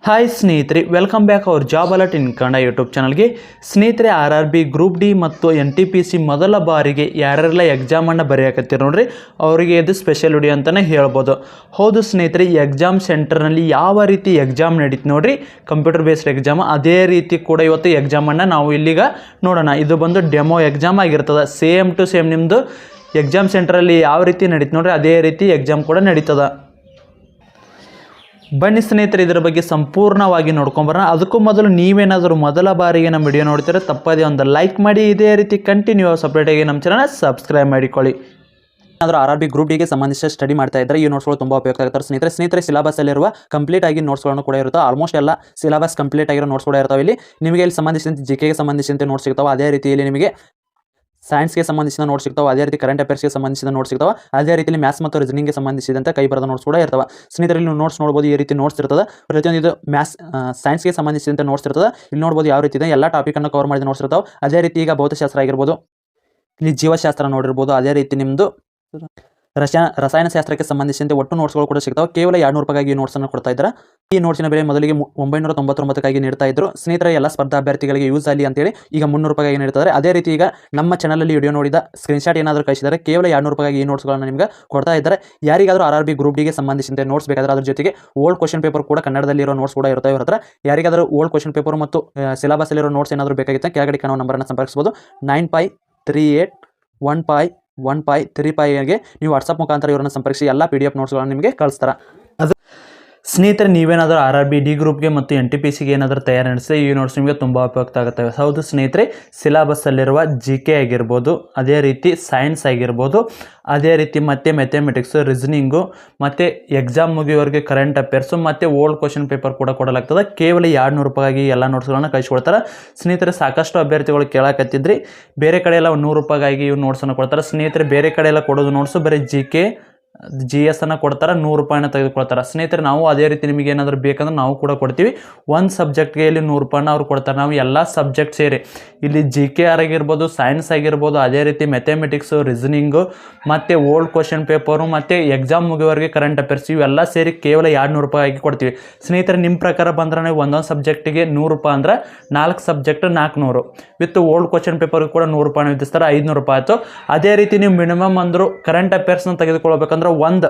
Hi ಸ್ನೇಹಿತರೆ, welcome back hour job alert ಇನ್ Kannada YouTube ಚಾನಲ್ಗೆ. ಸ್ನೇಹಿತರೆ, RRB ಗ್ರೂಪ್ ಡಿ ಮತ್ತು NTPC ಮೊದಲ ಬಾರಿಗೆ ಯಾರೆಲ್ಲ ಎಕ್ಸಾಮನ್ನು ಬರೆಯಕತ್ತೀರಿ ನೋಡ್ರಿ, ಅವರಿಗೆ ಇದು ಸ್ಪೆಷಲ್ ವಿಡಿಯೋ ಅಂತಲೇ ಹೇಳ್ಬೋದು. ಹೌದು ಸ್ನೇಹಿತರೆ, ಈ ಎಕ್ಸಾಮ್ ಸೆಂಟರ್ನಲ್ಲಿ ಯಾವ ರೀತಿ ಎಕ್ಸಾಮ್ ನಡೀತು ನೋಡ್ರಿ, ಕಂಪ್ಯೂಟರ್ ಬೇಸ್ಡ್ ಎಕ್ಸಾಮ್, ಅದೇ ರೀತಿ ಕೂಡ ಇವತ್ತು ಎಕ್ಸಾಮನ್ನು ನಾವು ಇಲ್ಲಿಗ ನೋಡೋಣ. ಇದು ಬಂದು ಡೆಮೋ ಎಕ್ಸಾಮ್ ಆಗಿರ್ತದೆ. ಸೇಮ್ ಟು ಸೇಮ್ ನಿಮ್ಮದು ಎಕ್ಸಾಮ್ ಸೆಂಟ್ರಲ್ಲಿ ಯಾವ ರೀತಿ ನಡೀತು ನೋಡ್ರಿ, ಅದೇ ರೀತಿ ಎಕ್ಸಾಮ್ ಕೂಡ ನಡೀತದೆ. ಬನ್ನಿ ಸ್ನೇಹಿತರೆ, ಇದರ ಬಗ್ಗೆ ಸಂಪೂರ್ಣವಾಗಿ ನೋಡ್ಕೊಂಬರೋಣ. ಅದಕ್ಕೂ ಮೊದಲು ನೀವೇನಾದರೂ ಮೊದಲ ಬಾರಿಗೆ ನಮ್ಮ ವಿಡಿಯೋ ನೋಡ್ತೀರಾ ತಪ್ಪದೇ ಒಂದು ಲೈಕ್ ಮಾಡಿ, ಇದೇ ರೀತಿ ಕಂಟಿನ್ಯೂ ಸಪ್ರೇಟಾಗಿ ನಮ್ಮ ಚಾನಲ್ ಸಬ್ಸ್ಕ್ರೈಬ್ ಮಾಡಿಕೊಳ್ಳಿ. ಏನಾದರೂ RRB ಗ್ರೂಪ್ ಡಿಗೆ ಸಂಬಂಧಿಸಿದ ಸ್ಟಡಿ ಮಾಡ್ತಾ ಇದ್ದರೆ ಈ ನೋಟ್ಸ್ಗಳು ತುಂಬ ಉಪಯುಕ್ತ ಆಗ್ತಾರೆ ಸ್ನೇಹಿತರೆ. ಸಿಲೆಬಸ್ಸಲ್ಲಿರುವ ಕಂಪ್ಲೀಟ್ ಆಗಿ ನೋಟ್ಸ್ಗಳನ್ನು ಕೂಡ ಇರುತ್ತೆ. ಆಲ್ಮೋಸ್ಟ್ ಎಲ್ಲ ಸಿಲೆಬಸ್ ಕಂಪ್ಲೀಟ್ ಆಗಿರೋ ನೋಟ್ಸ್ ಕೂಡ ಇರ್ತಾವೆ. ನಿಮಗೆ ಇಲ್ಲಿ ಸಂಬಂಧಿಸಿದಂತೆ GKಗೆ ಸಂಬಂಧಿಸಿದಂತೆ ನೋಟ್ಸ್ ಸಿಗ್ತಾವೆ. ಅದೇ ರೀತಿಯಲ್ಲಿ ನಿಮಗೆ ಸೈನ್ಸ್ಗೆ ಸಂಬಂಧಿಸಿದ ನೋಟ್ಸ್ ಸಿಗ್ತಾವೆ. ಅದೇ ರೀತಿ ಕರೆಂಟ್ ಅಫೇರ್ಸ್ಗೆ ಸಂಬಂಧಿಸಿದ ನೋಟ್ಸ್ ಸಿಗ್ತಾವೆ. ಅದೇ ರೀತಿಯಲ್ಲಿ ಮ್ಯಾಥ್ಸ್ ಮತ್ತು ರೀಸನಿಂಗ್ಗೆ ಸಂಬಂಧಿಸಿದಂತೆ ಕೈ ಬರೆದ ನೋಟ್ಸ್ ಕೂಡ ಇರ್ತವೆ. ಸ್ನೇಹಿತರಲ್ಲಿ ನೀವು ನೋಟ್ಸ್ ನೋಡ್ಬೋದು, ಈ ರೀತಿ ನೋಟ್ಸ್ ಇರ್ತದೆ. ಪ್ರತಿಯೊಂದು ಇದು ಸೈನ್ಸ್ಗೆ ಸಂಬಂಧಿಸಿದಂತೆ ನೋಟ್ಸ್ ಇರ್ತದೆ. ಇಲ್ಲಿ ನೋಡ್ಬೋದು ಯಾವ ರೀತಿ ಇದೆ, ಎಲ್ಲ ಟಾಪಿಕನ್ನು ಕವರ್ ಮಾಡಿದ ನೋಟ್ಸ್ ಇರ್ತಾವೆ. ಅದೇ ರೀತಿ ಈಗ ಭೌತಶಾಸ್ತ್ರ ಆಗಿರ್ಬೋದು, ಇಲ್ಲಿ ಜೀವಶಾಸ್ತ್ರ ನೋಡಿರ್ಬೋದು. ಅದೇ ರೀತಿ ನಿಮ್ಮದು ರಸಾಯನಶಾಸ್ತ್ರಕ್ಕೆ ಸಂಬಂಧಿಸಿದಂತೆ ಒಟ್ಟು ನೋಟ್ಸ್ಗಳು ಕೂಡ ಸಿಗ್ತಾವೆ. ಕೇವಲ 200 ರೂಪಾಯಿಗಾಗಿ ಈ ನೋಟ್ಸನ್ನು ಕೊಡ್ತಾ ಇದ್ದಾರೆ. ಈ ನೋಟ್ಸಿನ ಬೆಲೆ ಮೊದಲಿಗೆ 999 ನೀಡ್ತಾ ಇದ್ರು. ಸ್ನೇಹಿತರೆ, ಎಲ್ಲ ಸ್ಪರ್ಧಾ ಅಭ್ಯರ್ಥಿಗಳಿಗೆ ಯೂಸ್ ಆಗಲಿ ಅಂತೇಳಿ ಈಗ 300 ರೂಪಾಯಿಗೆ ನೀಡ್ತಾರೆ. ಅದೇ ರೀತಿ ಈಗ ನಮ್ಮ ಚಾನಲಲ್ಲಿ ವಿಡಿಯೋ ನೋಡಿದ ಸ್ಕ್ರೀನ್ಶಾಟ್ ಏನಾದರೂ ಕಳಿಸಿದರೆ ಕೇವಲ 200 ರೂಪಾಯಿಗೆ ಈ ನೋಟ್ಸ್ಗಳನ್ನು ನಿಮಗೆ ಕೊಡ್ತಾ ಇದ್ದಾರೆ. ಯಾರಿಗಾದರೂ RRB ಗ್ರೂಪ್ ಡಿಗೆ ಸಂಬಂಧಿಸಿದಂತೆ ನೋಟ್ಸ್ ಬೇಕಾದರೆ ಅದ್ರ ಜೊತೆಗೆ ಓಲ್ಡ್ ಕ್ವಶನ್ ಪೇಪರ್ ಕೂಡ ಕನ್ನಡದಲ್ಲಿರೋ ನೋಟ್ಸ್ ಕೂಡ ಇರುತ್ತೆ ಇವ್ರ ಹತ್ರ. ಯಾರಿಗಾದರೂ ಓಲ್ಡ್ ಕ್ವಶನ್ ಪೇಪರ್ ಮತ್ತು ಸಿಲೆಬಸ್ಸಲ್ಲಿರೋ ನೋಟ್ಸ್ ಏನಾದರೂ ಬೇಕಾಗಿತ್ತು ಕೆಳಗಡೆ ಕಾಣುವ ನಂಬರನ್ನು ಸಂಪರ್ಕಿಸಬಹುದು. 9538151535ಗೆ ನೀವು ವಾಟ್ಸಪ್ ಮುಖಾಂತರ ಇವರನ್ನು ಸಂಪರ್ಕಿಸಿ ಎಲ್ಲ PDF ನೋಟ್ಸ್ಗಳನ್ನು ನಿಮಗೆ ಕಳಿಸ್ತಾರೆ. ಸ್ನೇಹಿತರೆ, ನೀವೇನಾದರೂ RRB ಡಿ ಗ್ರೂಪ್ಗೆ ಮತ್ತು NTPCಗೆ ಏನಾದರೂ ತಯಾರಿ ನಡೆಸಿದ್ರೆ ಈ ನೋಟ್ಸ್ ನಿಮಗೆ ತುಂಬ ಉಪಯುಕ್ತ ಆಗುತ್ತೆ. ಹೌದು ಸ್ನೇಹಿತರೆ, ಸಿಲೆಬಸ್ಸಲ್ಲಿರುವ GK ಆಗಿರ್ಬೋದು, ಅದೇ ರೀತಿ ಸೈನ್ಸ್ ಆಗಿರ್ಬೋದು, ಅದೇ ರೀತಿ ಮತ್ತು ಮ್ಯಾಥಮೆಟಿಕ್ಸು, ರೀಸನಿಂಗು ಮತ್ತು ಎಕ್ಸಾಮ್ ಮುಗಿಯೋವರೆಗೆ ಕರೆಂಟ್ ಅಫೇರ್ಸು ಮತ್ತು ಓಲ್ಡ್ ಕ್ವಶನ್ ಪೇಪರ್ ಕೂಡ ಕೊಡಲಾಗ್ತದೆ. ಕೇವಲ 200 ರೂಪಾಯಿಗೆ ಎಲ್ಲ ನೋಟ್ಸ್ಗಳನ್ನು ಕಳಿಸ್ಕೊಡ್ತಾರೆ. ಸ್ನೇಹಿತರೆ, ಸಾಕಷ್ಟು ಅಭ್ಯರ್ಥಿಗಳು ಕೇಳಕತ್ತಿದ್ರಿ, ಬೇರೆ ಕಡೆ ಎಲ್ಲ 100 ರೂಪಾಯಿಗಾಗಿ ಇವು ನೋಟ್ಸನ್ನು ಕೊಡ್ತಾರೆ. ಸ್ನೇಹಿತರೆ, ಬೇರೆ ಕಡೆ ಎಲ್ಲ ಕೊಡೋದು ನೋಟ್ಸು ಬರೀ GK GS ಅನ್ನು ಕೊಡ್ತಾರೆ, 100 ರೂಪಾಯಿನ ತೆಗೆದುಕೊಳ್ತಾರೆ. ಸ್ನೇಹಿತರೆ, ನಾವು ಅದೇ ರೀತಿ ನಿಮಗೆ ಏನಾದರೂ ಬೇಕಂದ್ರೆ ನಾವು ಕೂಡ ಕೊಡ್ತೀವಿ. ಒಂದು ಸಬ್ಜೆಕ್ಟ್ಗೆ ಇಲ್ಲಿ 100 ರೂಪಾಯಿನ ಅವ್ರು ಕೊಡ್ತಾರೆ. ನಾವು ಎಲ್ಲ ಸಬ್ಜೆಕ್ಟ್ ಸೇರಿ ಇಲ್ಲಿ GK ಆಗಿರ್ಬೋದು, ಸೈನ್ಸ್ ಆಗಿರ್ಬೋದು, ಅದೇ ರೀತಿ ಮ್ಯಾಥಮೆಟಿಕ್ಸು, ರೀಸನಿಂಗು ಮತ್ತು ಓಲ್ಡ್ ಕ್ವಶನ್ ಪೇಪರು ಮತ್ತು ಎಕ್ಸಾಮ್ ಮುಗಿಯೋವರೆಗೆ ಕರೆಂಟ್ ಅಫೇರ್ಸ್ ಇವೆಲ್ಲ ಸೇರಿ ಕೇವಲ 200 ರೂಪಾಯಿಗೆ ಕೊಡ್ತೀವಿ. ಸ್ನೇಹಿತರೆ, ನಿಮ್ಮ ಪ್ರಕಾರ ಬಂದ್ರೆ ನೀವು ಒಂದೊಂದು ಸಬ್ಜೆಕ್ಟಿಗೆ 100 ರೂಪಾಯಿ ಅಂದ್ರೆ 4 ಸಬ್ಜೆಕ್ಟ್ 400 ವಿತ್ ಓಲ್ಡ್ ಕ್ವಶನ್ ಪೇಪರ್ಗೆ ಕೂಡ 100 ರೂಪಾಯಿನ ವಿಧಿಸ್ತಾರೆ, 500 ರೂಪಾಯಿ ಆಯಿತು. ಅದೇ ರೀತಿ ನೀವು ಮಿನಿಮಮ್ ಅಂದರೂ ಕರೆಂಟ್ ಅಫೇರ್ಸ್ನ ತೆಗೆದುಕೊಳ್ಬೇಕಂದ್ರೆ ಒಂದು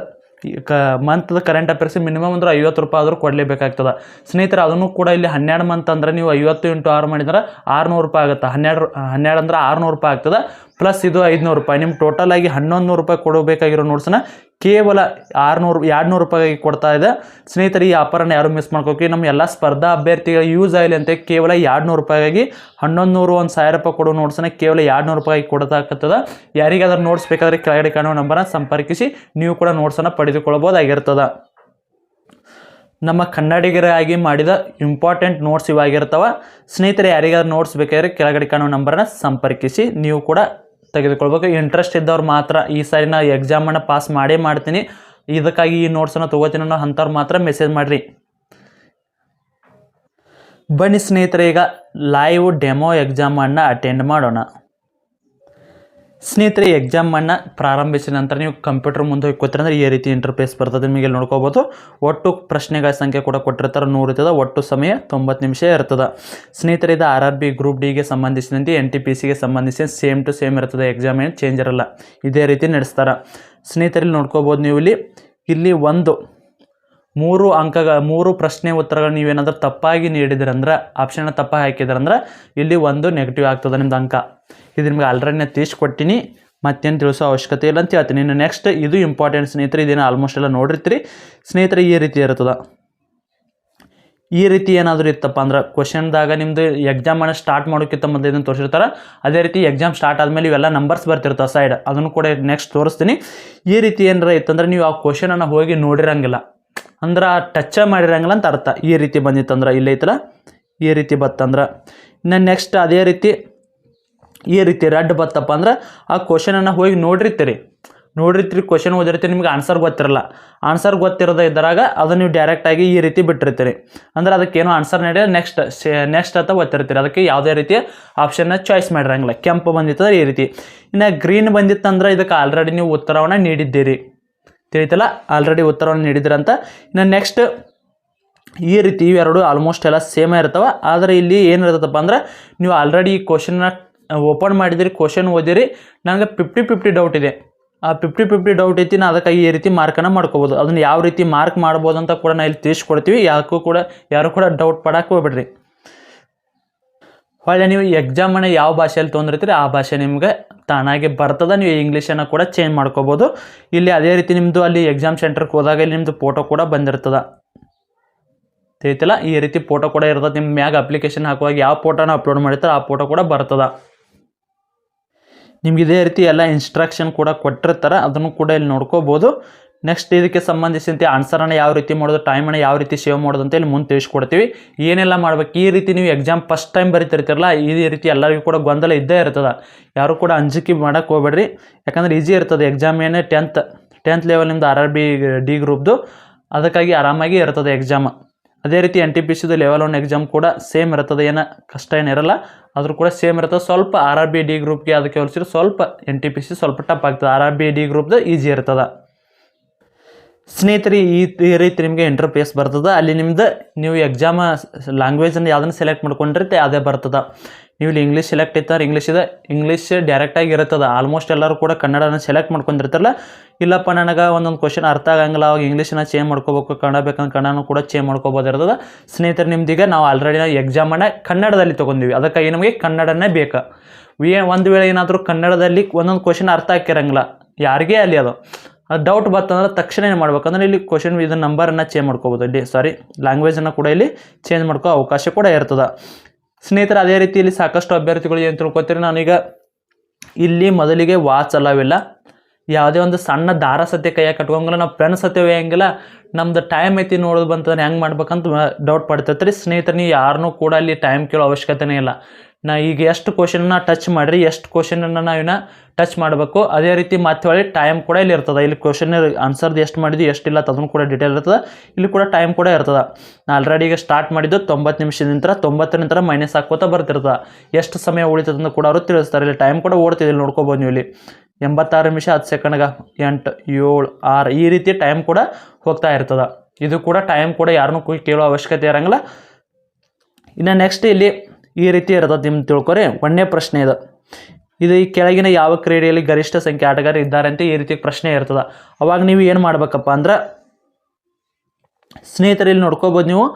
ಮಂತ್ದ ಕರೆಂಟ್ ಅಫೇರ್ಸ್ ಮಿನಿಮಮ್ ಅಂದ್ರೆ 50 ರೂಪಾಯಿ ಆದರೂ ಕೊಡಲೇಬೇಕಾಗ್ತದೆ. ಸ್ನೇಹಿತರೆ, ಅದನ್ನು ಕೂಡ ಇಲ್ಲಿ 12 ಮಂತ್ ಅಂದರೆ ನೀವು 50 × 6 ಮಾಡಿದ್ರೆ 600 ರೂಪಾಯಿ ಆಗುತ್ತೆ. 12 ಅಂದ್ರೆ 600 ರೂಪಾಯಿ ಆಗ್ತದೆ. ಪ್ಲಸ್ ಇದು 500 ರೂಪಾಯಿ. ನಿಮ್ಗೆ ಟೋಟಲ್ ಆಗಿ 1100 ರೂಪಾಯಿ ಕೊಡಬೇಕಾಗಿರೋ ನೋಟ್ಸನ್ನ ಕೇವಲ 200 ರೂಪಾಯಿಗೆ ಕೊಡ್ತಾ ಇದೆ. ಸ್ನೇಹಿತರೆ, ಈ ಆಫರನ್ನು ಯಾರು ಮಿಸ್ ಮಾಡ್ಕೋಕೆ, ನಮ್ಮ ಎಲ್ಲ ಸ್ಪರ್ಧಾ ಅಭ್ಯರ್ಥಿಗಳು ಯೂಸ್ ಆಗಲಿ ಅಂತ ಕೇವಲ 200 ರೂಪಾಯಿಗಾಗಿ 1100 1000 ರೂಪಾಯಿ ಕೊಡೋ ನೋಟ್ಸನ್ನ ಕೇವಲ 200 ರೂಪಾಯಿಗೆ ಕೊಡೋದಾಗ್ತದೆ. ಯಾರಿಗಾದ್ರೂ ನೋಟ್ಸ್ ಬೇಕಾದರೆ ಕೆಳಗಡೆ ಕಾಣುವ ನಂಬರನ್ನ ಸಂಪರ್ಕಿಸಿ ನೀವು ಕೂಡ ನೋಟ್ಸನ್ನು ಪಡೆದುಕೊಳ್ಳಬಹುದಾಗಿರ್ತದೆ. ನಮ್ಮ ಕನ್ನಡಿಗರಾಗಿ ಮಾಡಿದ ಇಂಪಾರ್ಟೆಂಟ್ ನೋಟ್ಸ್ ಇವಾಗಿರ್ತವೆ. ಸ್ನೇಹಿತರೆ, ಯಾರಿಗಾದ್ರೂ ನೋಟ್ಸ್ ಬೇಕಾದರೆ ಕೆಳಗಡೆ ಕಾಣುವ ನಂಬರನ್ನ ಸಂಪರ್ಕಿಸಿ ನೀವು ಕೂಡ ತೆಗೆದುಕೊಳ್ಬೇಕು. ಇಂಟ್ರೆಸ್ಟ್ ಇದ್ದವ್ರು ಮಾತ್ರ, ಈ ಸಾರಿ ನಾ ಎಕ್ಸಾಮನ್ನು ಪಾಸ್ ಮಾಡೇ ಮಾಡ್ತೀನಿ, ಇದಕ್ಕಾಗಿ ಈ ನೋಟ್ಸನ್ನು ತೊಗೋತೀನಿ ಅನ್ನೋ ಅಂಥವ್ರು ಮಾತ್ರ ಮೆಸೇಜ್ ಮಾಡಿರಿ. ಬನ್ನಿ ಸ್ನೇಹಿತರೆ, ಈಗ ಲೈವ್ ಡೆಮೋ ಎಕ್ಸಾಮನ್ನು ಅಟೆಂಡ್ ಮಾಡೋಣ. ಸ್ನೇಹಿತರೆ, ಎಕ್ಸಾಮನ್ನು ಪ್ರಾರಂಭಿಸಿದ ನಂತರ ನೀವು ಕಂಪ್ಯೂಟರ್ ಮುಂದೆ ಹೋಗಿ ಕೂತ್ರಂದ್ರೆ ಈ ರೀತಿ ಇಂಟರ್ಫೇಸ್ ಬರ್ತದೆ. ನಿಮಗೆ ನೋಡ್ಕೋಬೋದು. ಒಟ್ಟು ಪ್ರಶ್ನೆಗಳ ಸಂಖ್ಯೆ ಕೂಡ ಕೊಟ್ಟಿರ್ತಾರೆ, 100 ಇರ್ತದೆ. ಒಟ್ಟು ಸಮಯ 90 ನಿಮಿಷ ಇರ್ತದೆ. ಸ್ನೇಹಿತರೆ, ಇದು RRB ಗ್ರೂಪ್ ಡಿಗೆ ಸಂಬಂಧಿಸಿದಂತೆ NTPCಗೆ ಸಂಬಂಧಿಸಿದ ಸೇಮ್ ಟು ಸೇಮ್ ಇರ್ತದೆ. ಎಕ್ಸಾಮ್ ಏನು ಚೇಂಜ್ ಇರಲ್ಲ, ಇದೇ ರೀತಿ ನಡೆಸ್ತಾರೆ. ಸ್ನೇಹಿತರಲ್ಲಿ ನೋಡ್ಕೋಬೋದು ನೀವು ಇಲ್ಲಿ ಒಂದು 3 ಪ್ರಶ್ನೆ ಉತ್ತರಗಳು ನೀವೇನಾದ್ರೂ ತಪ್ಪಾಗಿ ನೀಡಿದ್ರಂದ್ರೆ, ಆಪ್ಷನ್ನ ತಪ್ಪಾಗಿ ಹಾಕಿದ್ರಂದ್ರೆ ಇಲ್ಲಿ 1 ನೆಗೆಟಿವ್ ಆಗ್ತದೆ ನಿಮ್ದು ಅಂಕ. ಇದು ನಿಮ್ಗೆ ಆಲ್ರೆಡಿ ನಾನು ತಿಳಿಸ್ಕೊಟ್ಟಿನಿ, ಮತ್ತೇನು ತಿಳಿಸೋ ಅವಶ್ಯಕತೆ ಇಲ್ಲ ಅಂತ ಹೇಳ್ತೀನಿ. ಇನ್ನು ನೆಕ್ಸ್ಟ್ ಇದು ಇಂಪಾರ್ಟೆಂಟ್ ಸ್ನೇಹಿತರೆ, ಇದೇನು ಆಲ್ಮೋಸ್ಟ್ ಎಲ್ಲ ನೋಡಿರ್ತೀರಿ. ಸ್ನೇಹಿತರೆ, ಈ ರೀತಿ ಇರ್ತದೆ. ಈ ರೀತಿ ಏನಾದರೂ ಇತ್ತಪ್ಪ ಅಂದ್ರೆ ಕ್ವಶನ್ದಾಗ ನಿಮ್ಮದು ಎಕ್ಸಾಮನ್ನು ಸ್ಟಾರ್ಟ್ ಮಾಡೋಕ್ಕಿಂತ ಮೊದಲು ಇದನ್ನು ತೋರಿಸಿರ್ತಾರೆ. ಅದೇ ರೀತಿ ಎಕ್ಸಾಮ್ ಸ್ಟಾರ್ಟ್ ಆದಮೇಲೆ ಇವೆಲ್ಲ ನಂಬರ್ಸ್ ಬರ್ತಿರ್ತಾವೆ ಸೈಡ್, ಅದನ್ನು ಕೂಡ ನೆಕ್ಸ್ಟ್ ತೋರಿಸ್ತೀನಿ. ಈ ರೀತಿ ಏನಾರ ಇತ್ತಂದ್ರೆ ನೀವು ಆ ಕ್ವಶನನ್ನು ಹೋಗಿ ನೋಡಿರಂಗಿಲ್ಲ, ಅಂದ್ರೆ ಟಚ್ ಮಾಡಿರಂಗಿಲ್ಲ ಅಂತ ಅರ್ಥ. ಈ ರೀತಿ ಬಂದಿತ್ತಂದ್ರೆ ಇಲ್ಲೇ ಐತಲ್ಲ, ಈ ರೀತಿ ಬತ್ತಂದ್ರೆ ಇನ್ನು ನೆಕ್ಸ್ಟ್ ಅದೇ ರೀತಿ ಈ ರೀತಿ ರೆಡ್ ಬತ್ತಪ್ಪ ಅಂದ್ರೆ ಆ ಕ್ವಶನನ್ನು ಹೋಗಿ ನೋಡಿರ್ತೀರಿ, ಕ್ವಶನ್ ಓದಿರ್ತೀರಿ, ನಿಮ್ಗೆ ಆನ್ಸರ್ ಗೊತ್ತಿರಲ್ಲ. ಆನ್ಸರ್ ಗೊತ್ತಿರೋದೇ ಇದ್ದಾಗ ಅದನ್ನು ನೀವು ಡೈರೆಕ್ಟಾಗಿ ಈ ರೀತಿ ಬಿಟ್ಟಿರ್ತೀರಿ, ಅಂದ್ರೆ ಅದಕ್ಕೇನೋ ಆನ್ಸರ್ ನಡೆಯ ನೆಕ್ಸ್ಟ್ ಅಂತ ಗೊತ್ತಿರ್ತೀರಿ. ಅದಕ್ಕೆ ಯಾವುದೇ ರೀತಿಯ ಆಪ್ಷನ್ನ ಚಾಯ್ಸ್ ಮಾಡಿರಂಗಿಲ್ಲ. ಕೆಂಪು ಬಂದಿತ್ತಂದ್ರೆ ಈ ರೀತಿ. ಇನ್ನು ಗ್ರೀನ್ ಬಂದಿತ್ತಂದ್ರೆ ಇದಕ್ಕೆ ಆಲ್ರೆಡಿ ನೀವು ಉತ್ತರವನ್ನು ನೀಡಿದ್ದೀರಿ, ತಿಳಿತಲ್ಲ, ಆಲ್ರೆಡಿ ಉತ್ತರವನ್ನು ನೀಡಿದ್ರಂತ. ಇನ್ನು ನೆಕ್ಸ್ಟ್ ಈ ರೀತಿ ಇವೆರಡು ಆಲ್ಮೋಸ್ಟ್ ಎಲ್ಲ ಸೇಮೇ ಇರ್ತವೆ. ಆದರೆ ಇಲ್ಲಿ ಏನಿರ್ತದಪ್ಪ ಅಂದ್ರೆ ನೀವು ಆಲ್ರೆಡಿ ಈ ಕ್ವಶನ್ನ ಓಪನ್ ಮಾಡಿದಿರಿ, ಕ್ವಶನ್ ಓದಿರಿ, ನನಗೆ 50-50 ಡೌಟ್ ಇದೆ. ಆ 50-50 ಡೌಟ್ ಐತಿ, ನಾ ಅದಕ್ಕಾಗಿ ಈ ರೀತಿ ಮಾರ್ಕನ್ನು ಮಾಡ್ಕೋಬೋದು. ಅದನ್ನು ಯಾವ ರೀತಿ ಮಾರ್ಕ್ ಮಾಡ್ಬೋದು ಅಂತ ಕೂಡ ನಾವು ಇಲ್ಲಿ ತಿಳಿಸ್ಕೊಡ್ತೀವಿ. ಯಾರು ಕೂಡ ಡೌಟ್ ಪಡಕ್ಕೆ ಹೋಗ್ಬೇಡ್ರಿ. ಹೊಳ್ಳೆ ನೀವು ಎಕ್ಸಾಮನ್ನು ಯಾವ ಭಾಷೆಯಲ್ಲಿ ತೊಗೊಂಡಿರ್ತೀರಿ ಆ ಭಾಷೆ ನಿಮ್ಗೆ ತಾನಾಗೆ ಬರ್ತದೆ. ನೀವು ಇಂಗ್ಲೀಷನ್ನು ಕೂಡ ಚೇಂಜ್ ಮಾಡ್ಕೋಬೋದು. ಇಲ್ಲಿ ಅದೇ ರೀತಿ ನಿಮ್ಮದು ಅಲ್ಲಿ ಎಕ್ಸಾಮ್ ಸೆಂಟರ್ಗೆ ಹೋದಾಗ ಇಲ್ಲಿ ನಿಮ್ಮದು ಫೋಟೋ ಕೂಡ ಬಂದಿರ್ತದೆ, ತಿಳಿತಿಲ್ಲ. ಈ ರೀತಿ ಫೋಟೋ ಕೂಡ ಇರ್ತದೆ. ನಿಮ್ಮ ಮ್ಯಾಗ ಅಪ್ಲಿಕೇಶನ್ ಹಾಕುವಾಗ ಯಾವ ಫೋಟೋನ ಅಪ್ಲೋಡ್ ಮಾಡಿರ್ತಾರೆ ಆ ಫೋಟೋ ಕೂಡ ಬರ್ತದೆ. ನಿಮ್ಗೆ ಇದೇ ರೀತಿ ಎಲ್ಲ ಇನ್ಸ್ಟ್ರಕ್ಷನ್ ಕೂಡ ಕೊಟ್ಟಿರ್ತಾರೆ, ಅದನ್ನು ಕೂಡ ಇಲ್ಲಿ ನೋಡ್ಕೋಬೋದು. ನೆಕ್ಸ್ಟ್ ಇದಕ್ಕೆ ಸಂಬಂಧಿಸಿದಂತೆ ಆನ್ಸರನ್ನು ಯಾವ ರೀತಿ ಮಾಡೋದು, ಟೈಮನ್ನು ಯಾವ ರೀತಿ ಸೇವ್ ಮಾಡೋದು ಅಂತ ಇಲ್ಲಿ ಮುಂದೆ ತಿಳಿಸ್ಕೊಡ್ತೀವಿ. ಏನೆಲ್ಲ ಮಾಡ್ಬೇಕು, ಈ ರೀತಿ ನೀವು ಎಕ್ಸಾಮ್ ಫಸ್ಟ್ ಟೈಮ್ ಬರೀತಿರ್ತಿರಲ್ಲ, ಈ ರೀತಿ ಎಲ್ಲರಿಗೂ ಕೂಡ ಗೊಂದಲ ಇದ್ದೇ ಇರ್ತದೆ. ಯಾರು ಕೂಡ ಅಂಜಿಕೆ ಮಾಡೋಕ್ಕೆ ಹೋಗ್ಬೇಡ್ರಿ, ಯಾಕಂದ್ರೆ ಈಸಿ ಇರ್ತದೆ. ಎಕ್ಸಾಮ್ ಏನೇ 10th ಲೆವೆಲ್ ನಿಮ್ಮದು RRB D ಗ್ರೂಪ್ದು, ಅದಕ್ಕಾಗಿ ಆರಾಮಾಗಿ ಇರ್ತದೆ ಎಕ್ಸಾಮ್. ಅದೇ ರೀತಿ NTPCದು ಲೆವೆಲ್ 1 ಎಕ್ಸಾಮ್ ಕೂಡ ಸೇಮ್ ಇರ್ತದೆ, ಏನೋ ಕಷ್ಟ ಏನಿರಲ್ಲ, ಆದರೂ ಕೂಡ ಸೇಮ್ ಇರ್ತದೆ. ಸ್ವಲ್ಪ RRB D ಗ್ರೂಪ್ಗೆ ಅದಕ್ಕೆ ಹೋಲಿಸಿದ್ರೆ ಸ್ವಲ್ಪ NTPC ಸ್ವಲ್ಪ ಟಫ್ ಆಗ್ತದೆ. RRB D ಗ್ರೂಪ್ದು ಈಸಿ ಇರ್ತದೆ. ಸ್ನೇಹಿತರೆ, ಈ ರೀತಿ ನಿಮಗೆ ಇಂಟರ್ಫೇಸ್ ಬರ್ತದೆ. ಅಲ್ಲಿ ನೀವು ಎಕ್ಸಾಮ್ ಲ್ಯಾಂಗ್ವೇಜನ್ನು ಯಾವುದನ್ನು ಸೆಲೆಕ್ಟ್ ಮಾಡ್ಕೊಂಡಿರುತ್ತೆ ಅದೇ ಬರ್ತದೆ. ನೀವು ಇಲ್ಲಿ ಇಂಗ್ಲೀಷ್ ಸೆಲೆಕ್ಟ್ ಇರ್ತಾರೆ, ಇಂಗ್ಲೀಷ್ ಡೈರೆಕ್ಟಾಗಿ ಇರ್ತದೆ. ಆಲ್ಮೋಸ್ಟ್ ಎಲ್ಲರೂ ಕೂಡ ಕನ್ನಡನ ಸೆಲೆಕ್ಟ್ ಮಾಡ್ಕೊಂಡಿರ್ತಾರಲ್ಲ, ಇಲ್ಲಪ್ಪ ನನಗೆ ಒಂದೊಂದು ಕ್ವಶನ್ ಅರ್ಥ ಆಗಂಗಿಲ್ಲ, ಅವಾಗ ಇಂಗ್ಲೀಷನ್ನ ಚೇಂಜ್ ಮಾಡ್ಕೋಬೇಕು, ಕನ್ನಡ ಬೇಕಂದ್ರೆ ಕನ್ನಡನೂ ಕೂಡ ಚೇಂಜ್ ಮಾಡ್ಕೋಬೋದಿರ್ತದೆ. ಸ್ನೇಹಿತರೆ, ನಿಮ್ದೀಗ ನಾವು ಆಲ್ರೆಡಿ ಎಕ್ಸಾಮನ್ನು ಕನ್ನಡದಲ್ಲಿ ತೊಗೊಂಡಿವಿ, ಅದಕ್ಕಾಗಿ ನಮಗೆ ಕನ್ನಡನೇ ಬೇಕು. ಒಂದು ವೇಳೆ ಏನಾದರೂ ಕನ್ನಡದಲ್ಲಿ ಒಂದೊಂದು ಕ್ವಶನ್ ಅರ್ಥ ಆಗಿರಂಗಿಲ್ಲ, ಯಾರಿಗೇ ಅಲ್ಲಿ ಅದು ಡೌಟ್ ಬರ್ತಂದ್ರೆ ತಕ್ಷಣ ಏನು ಮಾಡ್ಬೇಕಂದ್ರೆ ಇಲ್ಲಿ ಕ್ವಶನ್ ಇದು ನಂಬರನ್ನು ಚೇಂಜ್ ಮಾಡ್ಕೋಬೋದು. ಲ್ಯಾಂಗ್ವೇಜನ್ನು ಕೂಡ ಇಲ್ಲಿ ಚೇಂಜ್ ಮಾಡ್ಕೋ ಅವಕಾಶ ಕೂಡ ಇರ್ತದೆ. ಸ್ನೇಹಿತರೆ, ಅದೇ ರೀತಿ ಇಲ್ಲಿ ಸಾಕಷ್ಟು ಅಭ್ಯರ್ಥಿಗಳು ಏನು ತಿಳ್ಕೊತೀರಿ, ನಾನೀಗ ಇಲ್ಲಿ ಮೊದಲಿಗೆ ವಾಚ್ ಅಲ್ಲವಿಲ್ಲ, ಯಾವುದೇ ಒಂದು ಸಣ್ಣ ದಾರ ಸತ್ಯ ಕೈಯಾಗ ಕಟ್ಕೊಂಗಿಲ್ಲ, ನಾವು ಪೆನ್ ಸತ್ಯ ಒಯ್ಯಂಗಿಲ್ಲ, ನಮ್ದು ಟೈಮ್ ಐತಿ ನೋಡೋದು ಬಂತಂದ್ರೆ ಹೆಂಗೆ ಮಾಡ್ಬೇಕಂತ ಡೌಟ್ ಪಡ್ತಿರ್ತೀರಿ. ಸ್ನೇಹಿತರೆ, ನೀವು ಯಾರನ್ನೂ ಕೂಡ ಅಲ್ಲಿ ಟೈಮ್ ಕೇಳೋ ಅವಶ್ಯಕತೆನೇ ಇಲ್ಲ. ನಾ ಈಗ ಎಷ್ಟು ಕ್ವಶನ್ನ ಟಚ್ ಮಾಡಿರಿ, ಎಷ್ಟು ಕ್ವಶನನ್ನು ನಾವಿನ್ನ ಟಚ್ ಮಾಡಬೇಕು, ಅದೇ ರೀತಿ ಮತ್ತೆ ಹೊಳ್ಳಿ ಟೈಮ್ ಕೂಡ ಇಲ್ಲಿ ಇರ್ತದೆ. ಇಲ್ಲಿ ಕ್ವಶನ್ ಆನ್ಸರ್ದು ಎಷ್ಟು ಮಾಡಿದ್ವಿ ಎಷ್ಟಿಲ್ಲ ಅದನ್ನು ಕೂಡ ಡೀಟೇಲ್ ಇರ್ತದೆ. ಇಲ್ಲಿ ಕೂಡ ಟೈಮ್ ಕೂಡ ಇರ್ತದೆ. ನಾ ಆಲ್ರೆಡಿ ಈಗ ಸ್ಟಾರ್ಟ್ ಮಾಡಿದ್ದು 90 ನಿಮಿಷದಿಂದ 90 ನಂತರ ಮೈನಸ್ ಹಾಕೋತಾ ಬರ್ತಿರ್ತದೆ. ಎಷ್ಟು ಸಮಯ ಉಳಿತದಂತ ಕೂಡ ಅವರು ತಿಳಿಸ್ತಾರೆ. ಇಲ್ಲಿ ಟೈಮ್ ಕೂಡ ಓಡ್ತಿದೆ, ಇಲ್ಲಿ ನೋಡ್ಕೋಬೋದು ನೀವು. ಇಲ್ಲಿ 86 ನಿಮಿಷ 10 ಸೆಕೆಂಡ್ಗೆ 8, 7, 6 ಈ ರೀತಿ ಟೈಮ್ ಕೂಡ ಹೋಗ್ತಾ ಇರ್ತದೆ. ಇದು ಕೂಡ ಟೈಮ್ ಕೂಡ ಯಾರನ್ನೂ ಕೇಳೋ ಅವಶ್ಯಕತೆ ಇರೋಂಗಿಲ್ಲ. ಇನ್ನು ನೆಕ್ಸ್ಟ್ ಇಲ್ಲಿ ಈ ರೀತಿ ಇರ್ತದೆ, ನಿಮ್ಗೆ ತಿಳ್ಕೊರಿ. ಒಂದನೇ ಪ್ರಶ್ನೆ ಇದು ಈ ಕೆಳಗಿನ ಯಾವ ಕ್ರೀಡೆಯಲ್ಲಿ ಗರಿಷ್ಠ ಸಂಖ್ಯೆ ಆಟಗಾರರು ಇದ್ದಾರೆ ಅಂತ ಈ ರೀತಿ ಪ್ರಶ್ನೆ ಇರ್ತದೆ. ಅವಾಗ ನೀವು ಏನು ಮಾಡ್ಬೇಕಪ್ಪ ಅಂದ್ರೆ, ಸ್ನೇಹಿತರಲ್ಲಿ ನೋಡ್ಕೋಬೋದು ನೀವು.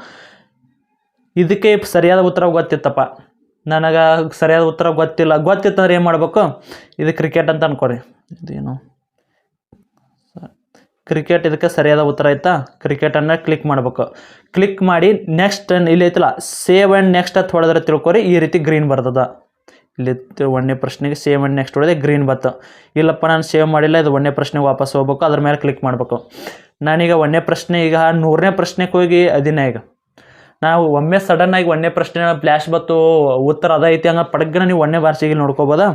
ಇದಕ್ಕೆ ಸರಿಯಾದ ಉತ್ತರ ಗೊತ್ತಿತ್ತಪ್ಪ, ನನಗೆ ಸರಿಯಾದ ಉತ್ತರ ಗೊತ್ತಿತ್ತಂದ್ರೆ ಏನು ಮಾಡಬೇಕು, ಇದು ಕ್ರಿಕೆಟ್ ಅಂತ ಅನ್ಕೋರಿ. ಇದೇನು ಕ್ರಿಕೆಟ್, ಇದಕ್ಕೆ ಸರಿಯಾದ ಉತ್ತರ ಆಯ್ತಾ. ಕ್ರಿಕೆಟನ್ನು ಕ್ಲಿಕ್ ಮಾಡಬೇಕು. ಕ್ಲಿಕ್ ಮಾಡಿ ನೆಕ್ಸ್ಟ್ ಇಲ್ಲಿ ಐತಲ್ಲ ಸೇವ್ ಆ್ಯಂಡ್ ನೆಕ್ಸ್ಟ್ ಅಂತ ಹೊಡೆದ್ರೆ ತಿಳ್ಕೊರಿ, ಈ ರೀತಿ ಗ್ರೀನ್ ಬರ್ತದೆ. ಇಲ್ಲಿ 1ನೇ ಪ್ರಶ್ನೆಗೆ ಸೇವ್ ಆ್ಯಂಡ್ ನೆಕ್ಸ್ಟ್ ಹೊಡೆದೆ ಗ್ರೀನ್ ಬತ್ತು. ಇಲ್ಲಪ್ಪ ನಾನು ಸೇವ್ ಮಾಡಿಲ್ಲ, ಇದು 1ನೇ ಪ್ರಶ್ನೆಗೆ ವಾಪಸ್ ಹೋಗ್ಬೇಕು, ಅದ್ರ ಮೇಲೆ ಕ್ಲಿಕ್ ಮಾಡಬೇಕು. ನಾನೀಗ 1ನೇ ಪ್ರಶ್ನೆ ಈಗ 100ನೇ ಪ್ರಶ್ನೆಗೆ ಹೋಗಿ ಅದಿನ. ಈಗ ನಾವು ಒಮ್ಮೆ ಸಡನ್ನಾಗಿ 1ನೇ ಪ್ರಶ್ನೆ ಫ್ಲ್ಯಾಶ್ ಬತ್ತು, ಉತ್ತರ ಅದೈತಿ ಹಂಗೆ ಪಡಗ್ಗನ ನೀವು 1ನೇ ಬಾರ್ಸಿಗೆ ನೋಡ್ಕೋಬೋದಾ.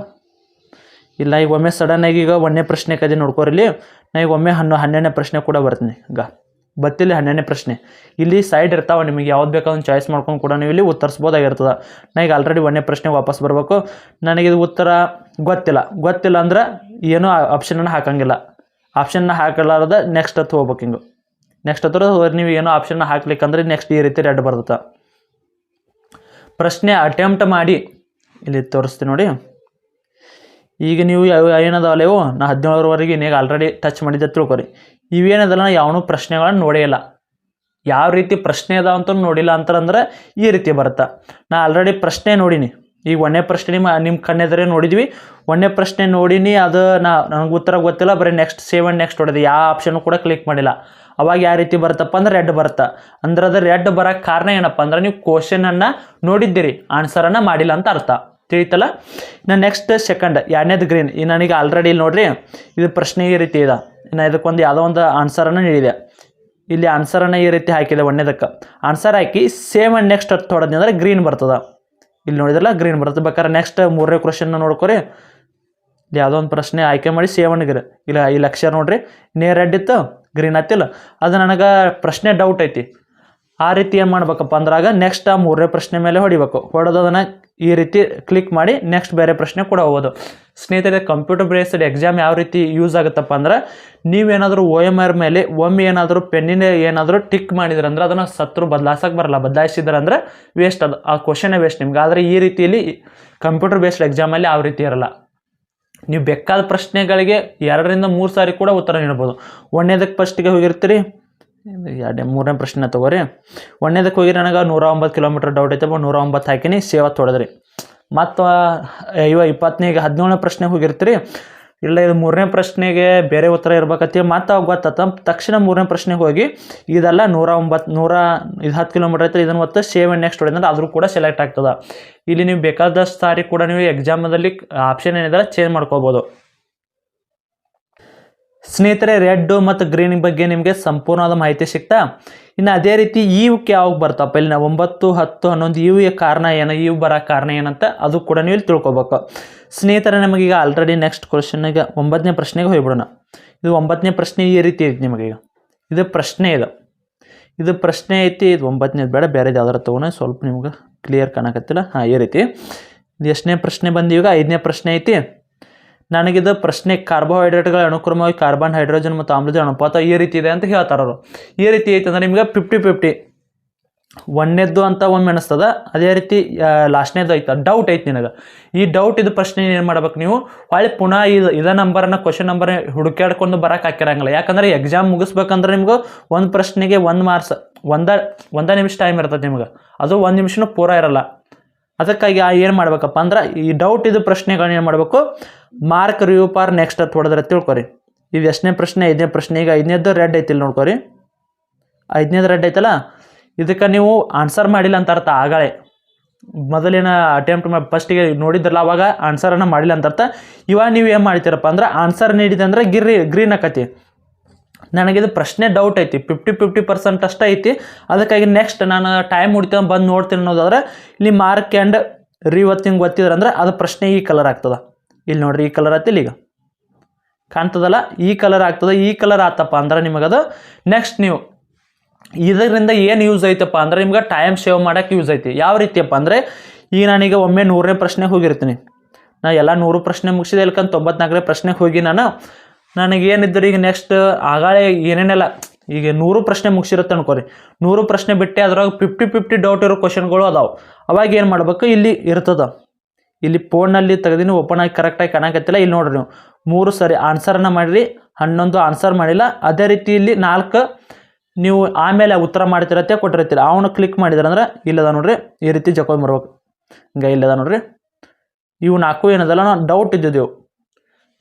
ಇಲ್ಲ, ಈಗ ಒಮ್ಮೆ ಸಡನ್ನಾಗಿ ಈಗ 1ನೇ ಪ್ರಶ್ನೆ ಕದಿ ನೋಡ್ಕೋರಿಲ್ಲಿ. ನಾ ಈಗ ಒಮ್ಮೆ 12ನೇ ಪ್ರಶ್ನೆ ಕೂಡ ಬರ್ತೀನಿ. ಈಗ ಬತ್ತಿಲ್ಲಿ 12ನೇ ಪ್ರಶ್ನೆ. ಇಲ್ಲಿ ಸೈಡ್ ಇರ್ತಾವೆ, ನಿಮಗೆ ಯಾವ್ದು ಬೇಕಾದ್ರೆ ಚಾಯ್ಸ್ ಮಾಡ್ಕೊಂಡು ಕೂಡ ನೀವು ಇಲ್ಲಿ ಉತ್ತರಿಸ್ಬೋದಾಗಿರ್ತದೆ. ನಾ ಈಗ ಆಲ್ರೆಡಿ 1ನೇ ಪ್ರಶ್ನೆಗೆ ವಾಪಸ್ ಬರಬೇಕು. ನನಗಿದು ಉತ್ತರ ಗೊತ್ತಿಲ್ಲ ಅಂದ್ರೆ ಏನೂ ಆಪ್ಷನನ್ನು ಹಾಕಂಗಿಲ್ಲ. ಆಪ್ಷನ್ನ ಹಾಕಲಾರ್ದ ನೆಕ್ಸ್ಟ್ ಹತ್ತು ಹೋಗ್ಬೇಕು. ಹಿಂಗೆ ನೆಕ್ಸ್ಟ್ ಹತ್ರ ನೀವು ಏನೋ ಆಪ್ಷನ್ನ ಹಾಕ್ಲಿಕ್ಕಂದ್ರೆ ನೆಕ್ಸ್ಟ್ ಈ ರೀತಿ ರೆಡ್ ಬರ್ತದೆ. ಪ್ರಶ್ನೆ ಅಟೆಂಪ್ಟ್ ಮಾಡಿ ಇಲ್ಲಿ ತೋರಿಸ್ತೀನಿ ನೋಡಿ. ಈಗ ನೀವು ಏನದಾವಲ್ಲ ಇವು, ನಾ 17ರವರೆಗೆ ಇನ್ನೀಗ ಆಲ್ರೆಡಿ ಟಚ್ ಮಾಡಿದ್ದೆ ತಿಳ್ಕೊರಿ. ಇವೇನದಲ್ಲ, ನಾ ಯಾವನೂ ಪ್ರಶ್ನೆಗಳನ್ನು ನೋಡೇ ಇಲ್ಲ. ಯಾವ ರೀತಿ ಪ್ರಶ್ನೆ ಅದಾವ ಅಂತ ನೋಡಿಲ್ಲ ಅಂತಂದ್ರೆ ಈ ರೀತಿ ಬರುತ್ತೆ. ನಾ ಆಲ್ರೆಡಿ ಪ್ರಶ್ನೆ ನೋಡೀನಿ. ಈಗ 1ನೇ ಪ್ರಶ್ನೆ ನಿಮ್ಮ ಕಣ್ಣೆದರೆ ನೋಡಿದ್ವಿ. 1ನೇ ಪ್ರಶ್ನೆ ನೋಡೀನಿ, ಅದು ನನಗೆ ಉತ್ತರ ಗೊತ್ತಿಲ್ಲ, ಬರೀ ನೆಕ್ಸ್ಟ್ ಸೇವ್ ಆ್ಯಂಡ್ ನೆಕ್ಸ್ಟ್ ಹೊಡೆದು ಯಾವ ಆಪ್ಷನ್ನು ಕೂಡ ಕ್ಲಿಕ್ ಮಾಡಿಲ್ಲ. ಅವಾಗ ಯಾವ ರೀತಿ ಬರುತ್ತಪ್ಪ ಅಂದ್ರೆ ರೆಡ್ ಬರುತ್ತೆ. ಅಂದ್ರೆ ಅದು ರೆಡ್ ಬರೋಕ್ಕೆ ಕಾರಣ ಏನಪ್ಪ ಅಂದ್ರೆ ನೀವು ಕ್ವಶನನ್ನು ನೋಡಿದ್ದೀರಿ, ಆನ್ಸರನ್ನು ಮಾಡಿಲ್ಲ ಅಂತ ಅರ್ಥ. ತಿಳಿತಲ್ಲ. ಇನ್ನು ನೆಕ್ಸ್ಟ್ ಸೆಕೆಂಡ್ 2ನೇದು ಗ್ರೀನ್. ಈ ನನಗೆ ಆಲ್ರೆಡಿ ಇಲ್ಲಿ ನೋಡ್ರಿ, ಇದು ಪ್ರಶ್ನೆ ಈ ರೀತಿ ಇದೆ. ಇನ್ನು ಇದಕ್ಕೊಂದು ಯಾವುದೋ ಒಂದು ಆನ್ಸರನ್ನು ನೀಡಿದೆ. ಇಲ್ಲಿ ಆನ್ಸರನ್ನು ಈ ರೀತಿ ಹಾಕಿದೆ. 1ನೇದಕ್ಕೆ ಆನ್ಸರ್ ಹಾಕಿ ಸೇವ್ ಆ್ಯಂಡ್ ನೆಕ್ಸ್ಟ್ ಹೊಡೆದ್ನಿ ಅಂದ್ರೆ ಗ್ರೀನ್ ಬರ್ತದೆ. ಇಲ್ಲಿ ನೋಡಿದ್ರಲ್ಲ ಗ್ರೀನ್ ಬರ್ತದೆ. ಬೇಕಾದ್ರೆ ನೆಕ್ಸ್ಟ್ 3ನೇ ಕ್ವಶನ್ನ ನೋಡ್ಕೊರಿ. ಇಲ್ಲಿ ಯಾವುದೋ ಒಂದು ಪ್ರಶ್ನೆ ಆಯ್ಕೆ ಮಾಡಿ ಸೇವ್ ಆ್ಯಂಡ್ ಗ್ರೀನ್. ಇಲ್ಲ ಇಲ್ಲಿ ಅಕ್ಷರ ನೋಡ್ರಿ, ನೇ ರೆಡ್ ಇತ್ತು, ಗ್ರೀನ್ ಹತ್ತಿಲ್ಲ. ಅದು ನನಗೆ ಪ್ರಶ್ನೆ ಡೌಟ್ ಐತಿ. ಆ ರೀತಿ ಏನು ಮಾಡ್ಬೇಕಪ್ಪ ಅಂದ್ರಾಗ ನೆಕ್ಸ್ಟ್ 3ನೇ ಪ್ರಶ್ನೆ ಮೇಲೆ ಹೊಡಿಬೇಕು. ಹೊಡೆದದನ್ನು ಈ ರೀತಿ ಕ್ಲಿಕ್ ಮಾಡಿ ನೆಕ್ಸ್ಟ್ ಬೇರೆ ಪ್ರಶ್ನೆ ಕೂಡ ಹೋಗೋದು. ಸ್ನೇಹಿತರೆ, ಕಂಪ್ಯೂಟರ್ ಬೇಸ್ಡ್ ಎಕ್ಸಾಮ್ ಯಾವ ರೀತಿ ಯೂಸ್ ಆಗುತ್ತಪ್ಪ ಅಂದ್ರೆ, ನೀವೇನಾದರೂ OMR ಮೇಲೆ ಒಮ್ಮೆ ಏನಾದರೂ ಪೆನ್ನಿನ ಏನಾದರೂ ಟಿಕ್ ಮಾಡಿದ್ರೆ ಅಂದ್ರೆ ಅದನ್ನು ಸತ್ರು ಬದಲಾಯಿಸಕ್ಕೆ ಬರಲ್ಲ. ಬದಲಾಯಿಸಿದ್ರೆ ಅಂದರೆ ವೇಸ್ಟ್, ಅದು ಆ ಕ್ವಶನೇ ವೇಸ್ಟ್ ನಿಮ್ಗೆ. ಆದರೆ ಈ ರೀತಿಯಲ್ಲಿ ಕಂಪ್ಯೂಟರ್ ಬೇಸ್ಡ್ ಎಕ್ಸಾಮಲ್ಲಿ ಯಾವ ರೀತಿ ಇರಲ್ಲ. ನೀವು ಬೇಕಾದ ಪ್ರಶ್ನೆಗಳಿಗೆ 2-3 ಸಾರಿ ಕೂಡ ಉತ್ತರ ನೀಡ್ಬೋದು. ಒಂದನೇದಕ್ಕೆ ಫಸ್ಟಿಗೆ ಹೋಗಿರ್ತೀರಿ, ಮೂರನೇ ಪ್ರಶ್ನೆ ತಗೋರಿ. ಒಂದನೇದಕ್ಕೆ ಹೋಗಿ ನನಗೆ 109 ಕಿಲೋಮೀಟರ್ ಡೌಟ್ ಐತೆ, 109 ಹಾಕಿನಿ, ಸೇವತ್ತು ಹೊಡೆದ್ರಿ. ಮತ್ತು 17ನೇ ಪ್ರಶ್ನೆಗೆ ಹೋಗಿರ್ತೀರಿ, ಇಲ್ಲ ಇದು 3ನೇ ಪ್ರಶ್ನೆಗೆ ಬೇರೆ ಉತ್ತರ ಇರ್ಬೇಕತ್ತಿ. ಮತ್ತು ಅವಾಗ ಗೊತ್ತಾತ ತಕ್ಷಣ 3ನೇ ಪ್ರಶ್ನೆಗೆ ಹೋಗಿ ಇದೆಲ್ಲ 110 ಕಿಲೋಮೀಟರ್ ಐತೆ, ಇದನ್ನು ಒತ್ತು ಸೇವ್ ನೆಕ್ಸ್ಟ್ ಹೊಡೆದ್ರೆ ಆದರೂ ಕೂಡ ಸೆಲೆಕ್ಟ್ ಆಗ್ತದೆ. ಇಲ್ಲಿ ನೀವು ಬೇಕಾದಷ್ಟು ಸಾರಿ ಕೂಡ ನೀವು ಎಕ್ಸಾಮಲ್ಲಿ ಆಪ್ಷನ್ ಏನಿದೆ ಚೇಂಜ್ ಮಾಡ್ಕೋಬೋದು. ಸ್ನೇಹಿತರೆ, ರೆಡ್ ಮತ್ತು ಗ್ರೀನ್ ಬಗ್ಗೆ ನಿಮಗೆ ಸಂಪೂರ್ಣವಾದ ಮಾಹಿತಿ ಸಿಗ್ತಾ. ಇನ್ನು ಅದೇ ರೀತಿ ಇವಕ್ಕೆ ಯಾವಾಗ ಬರ್ತಪ್ಪ, ಇಲ್ಲಿ 9, 10, 11 ಇವು ಕಾರಣ ಏನು, ಇವು ಬರೋಕ್ಕೆ ಕಾರಣ ಏನಂತ ಅದು ಕೂಡ ನೀವು ಇಲ್ಲಿ ತಿಳ್ಕೊಬೇಕು. ಸ್ನೇಹಿತರೆ, ನಮಗೀಗ ಆಲ್ರೆಡಿ ನೆಕ್ಸ್ಟ್ ಕ್ವಶನ್ಗೆ 9ನೇ ಪ್ರಶ್ನೆಗೆ ಹೋಗ್ಬಿಡೋಣ. ಇದು 9ನೇ ಪ್ರಶ್ನೆ ಈ ರೀತಿ ಐತಿ ನಿಮಗೀಗ. ಇದು ಪ್ರಶ್ನೆ ಇದು ಪ್ರಶ್ನೆ ಐತಿ. ಇದು 9ನೇದು ಬೇಡ, ಬೇರೆದು ಯಾವ್ದಾರು ತೊಗೊಂಡು ಸ್ವಲ್ಪ ನಿಮ್ಗೆ ಕ್ಲಿಯರ್ ಕಾಣಕತ್ತಿಲ್ಲ. ಈ ರೀತಿ ಇದು ಎಷ್ಟನೇ ಪ್ರಶ್ನೆ ಬಂದು ಈಗ 5ನೇ ಪ್ರಶ್ನೆ ಐತಿ. ನನಗಿದು ಪ್ರಶ್ನೆ ಕಾರ್ಬೋಹೈಡ್ರೇಟ್ಗಳ ಅನುಕ್ರಮವಾಗಿ ಕಾರ್ಬನ್, ಹೈಡ್ರೋಜನ್ ಮತ್ತು ಆಮ್ಲಜನಕ ಅನುಪಾತ ಈ ರೀತಿ ಇದೆ ಅಂತ ಹೇಳ್ತಾರೆ ಅವರು. ಈ ರೀತಿ ಐತೆ ಅಂದರೆ ನಿಮ್ಗೆ 50-50 ಒಂದನೇದ್ದು ಅಂತ ಒಮ್ಮೆ ಅನಿಸ್ತದ. ಅದೇ ರೀತಿ ಲಾಸ್ಟ್ನೇದು ಐತೆ, ಡೌಟ್ ಐತೆ ನಿನಗೆ. ಈ ಡೌಟ್ ಇದು ಪ್ರಶ್ನೆ ಏನು ಮಾಡ್ಬೇಕು ನೀವು, ಹೊಳ್ಳಿ ಪುನಃ ಇದೇ ನಂಬರನ್ನು ಕ್ವಶನ್ ನಂಬರ್ ಹುಡುಕಾಡ್ಕೊಂಡು ಬರೋಕೆ ಹಾಕಿರಂಗಿಲ್ಲ. ಯಾಕಂದರೆ ಎಕ್ಸಾಮ್ ಮುಗಿಸ್ಬೇಕಂದ್ರೆ ನಿಮ್ಗೆ ಒಂದು ಪ್ರಶ್ನೆಗೆ 1 ಮಾರ್ಕ್ಸ್, ಒಂದೇ ನಿಮಿಷ ಟೈಮ್ ಇರ್ತದೆ ನಿಮ್ಗೆ. ಅದು 1 ನಿಮಿಷನೂ ಪೂರ ಇರಲ್ಲ. ಅದಕ್ಕಾಗಿ ಏನು ಮಾಡ್ಬೇಕಪ್ಪ ಅಂದ್ರೆ, ಈ ಡೌಟ್ ಇದು ಪ್ರಶ್ನೆಗಳನ್ನ ಏನು ಮಾಡಬೇಕು, ಮಾರ್ಕ್ ರಿವ್ಯೂ ಪಾರ್ ನೆಕ್ಸ್ಟ್ ಅಂತ ಹೊಡೆದ್ರೆ ತಿಳ್ಕೊರಿ. ಇದು ಎಷ್ಟನೇ ಪ್ರಶ್ನೆ, 5ನೇ ಪ್ರಶ್ನೆ. ಈಗ 5ನೇದು ರೆಡ್ ಐತಿಲ್ಲ ನೋಡ್ಕೊರಿ, 5ನೇದು ರೆಡ್ ಐತಲ್ಲ, ಇದಕ್ಕೆ ನೀವು ಆನ್ಸರ್ ಮಾಡಿಲ್ಲ ಅಂತ ಅರ್ಥ. ಆಗಳೇ ಮೊದಲೇನ ಅಟೆಂಪ್ಟ್ ಫಸ್ಟಿಗೆ ನೋಡಿದ್ರಲ್ಲ ಅವಾಗ ಆನ್ಸರನ್ನು ಮಾಡಿಲ್ಲ ಅಂತ ಅರ್ಥ. ಇವಾಗ ನೀವು ಏನು ಮಾಡ್ತೀರಪ್ಪ ಅಂದ್ರೆ, ಆನ್ಸರ್ ನೀಡಿದೆ ಅಂದರೆ ಗ್ರೀನ್ ಆಕತಿ. ನನಗಿದು ಪ್ರಶ್ನೆ ಡೌಟ್ ಐತಿ, 50% ಅಷ್ಟೇ ಐತಿ. ಅದಕ್ಕಾಗಿ ನೆಕ್ಸ್ಟ್ ನಾನು ಟೈಮ್ ಹುಡ್ಕೊಂಡು ಬಂದು ನೋಡ್ತೀನಿ ಅನ್ನೋದಾದ್ರೆ ಇಲ್ಲಿ ಮಾರ್ಕ್ ಆ್ಯಂಡ್ ರಿವತ್ತಿಂಗ್ ಗೊತ್ತಿದ್ರೆ ಅಂದ್ರೆ ಅದು ಪ್ರಶ್ನೆ ಈ ಕಲರ್ ಆಗ್ತದೆ. ಇಲ್ಲಿ ನೋಡ್ರಿ, ಈ ಕಲರ್ ಆಯ್ತಿಲ್ಲ, ಈಗ ಕಾಣ್ತದಲ್ಲ, ಈ ಕಲರ್ ಆಗ್ತದೆ. ಈ ಕಲರ್ ಆತಪ್ಪ ಅಂದ್ರೆ ನಿಮಗದು ನೆಕ್ಸ್ಟ್ ನೀವು ಇದರಿಂದ ಏನು ಯೂಸ್ ಐತಪ್ಪ ಅಂದ್ರೆ, ನಿಮ್ಗೆ ಟೈಮ್ ಸೇವ್ ಮಾಡೋಕ್ಕೆ ಯೂಸ್ ಐತಿ. ಯಾವ ರೀತಿಯಪ್ಪ ಅಂದರೆ, ಈಗ ನಾನೀಗ ಒಮ್ಮೆ 100ನೇ ಪ್ರಶ್ನೆಗೆ ಹೋಗಿರ್ತೀನಿ. ನಾನು ಎಲ್ಲ 100 ಪ್ರಶ್ನೆ ಮುಗಿಸಿದೆ, ಇಲ್ಕಂತ 94ನೇ ಪ್ರಶ್ನೆಗೆ ಹೋಗಿ ನನಗೇನಿದ್ರು ಈಗ ನೆಕ್ಸ್ಟ್ ಆಗಾಳೆ ಏನೇನೆಲ್ಲ ಈಗ 100 ಪ್ರಶ್ನೆ ಮುಗಿಸಿರುತ್ತೆ ಅನ್ಕೋರಿ. 100 ಪ್ರಶ್ನೆ ಬಿಟ್ಟೆ ಅದ್ರಾಗ 50-50 ಡೌಟ್ ಇರೋ ಕ್ವಶನ್ಗಳು ಅದಾವೆ. ಅವಾಗ ಏನು ಮಾಡ್ಬೇಕು, ಇಲ್ಲಿ ಇರ್ತದೆ, ಇಲ್ಲಿ ಫೋನಲ್ಲಿ ತೆಗೆದಿನಿ ಓಪನ್ ಆಗಿ ಕರೆಕ್ಟಾಗಿ ಕಾಣಕತ್ತಿಲ್ಲ. ಇಲ್ಲಿ ನೋಡ್ರಿ, ನೀವು 3 ಸರಿ ಆನ್ಸರನ್ನು ಮಾಡಿರಿ, 11 ಆನ್ಸರ್ ಮಾಡಿಲ್ಲ. ಅದೇ ರೀತಿ ಇಲ್ಲಿ 4 ನೀವು ಆಮೇಲೆ ಉತ್ತರ ಮಾಡ್ತಿರತ್ತೆ ಕೊಟ್ಟಿರ್ತೀರ. ಅವನು ಕ್ಲಿಕ್ ಮಾಡಿದ್ರೆ ಅಂದ್ರೆ ಇಲ್ಲದ ನೋಡ್ರಿ, ಈ ರೀತಿ ಜಕೊಂಡ್ ಬರ್ಬೇಕು. ಹಿಂಗೆ ಇಲ್ಲದ ನೋಡ್ರಿ, ಇವು 4 ಏನದಲ್ಲ ನಾವು ಡೌಟ್ ಇದ್ದಿದ್ದೆವು.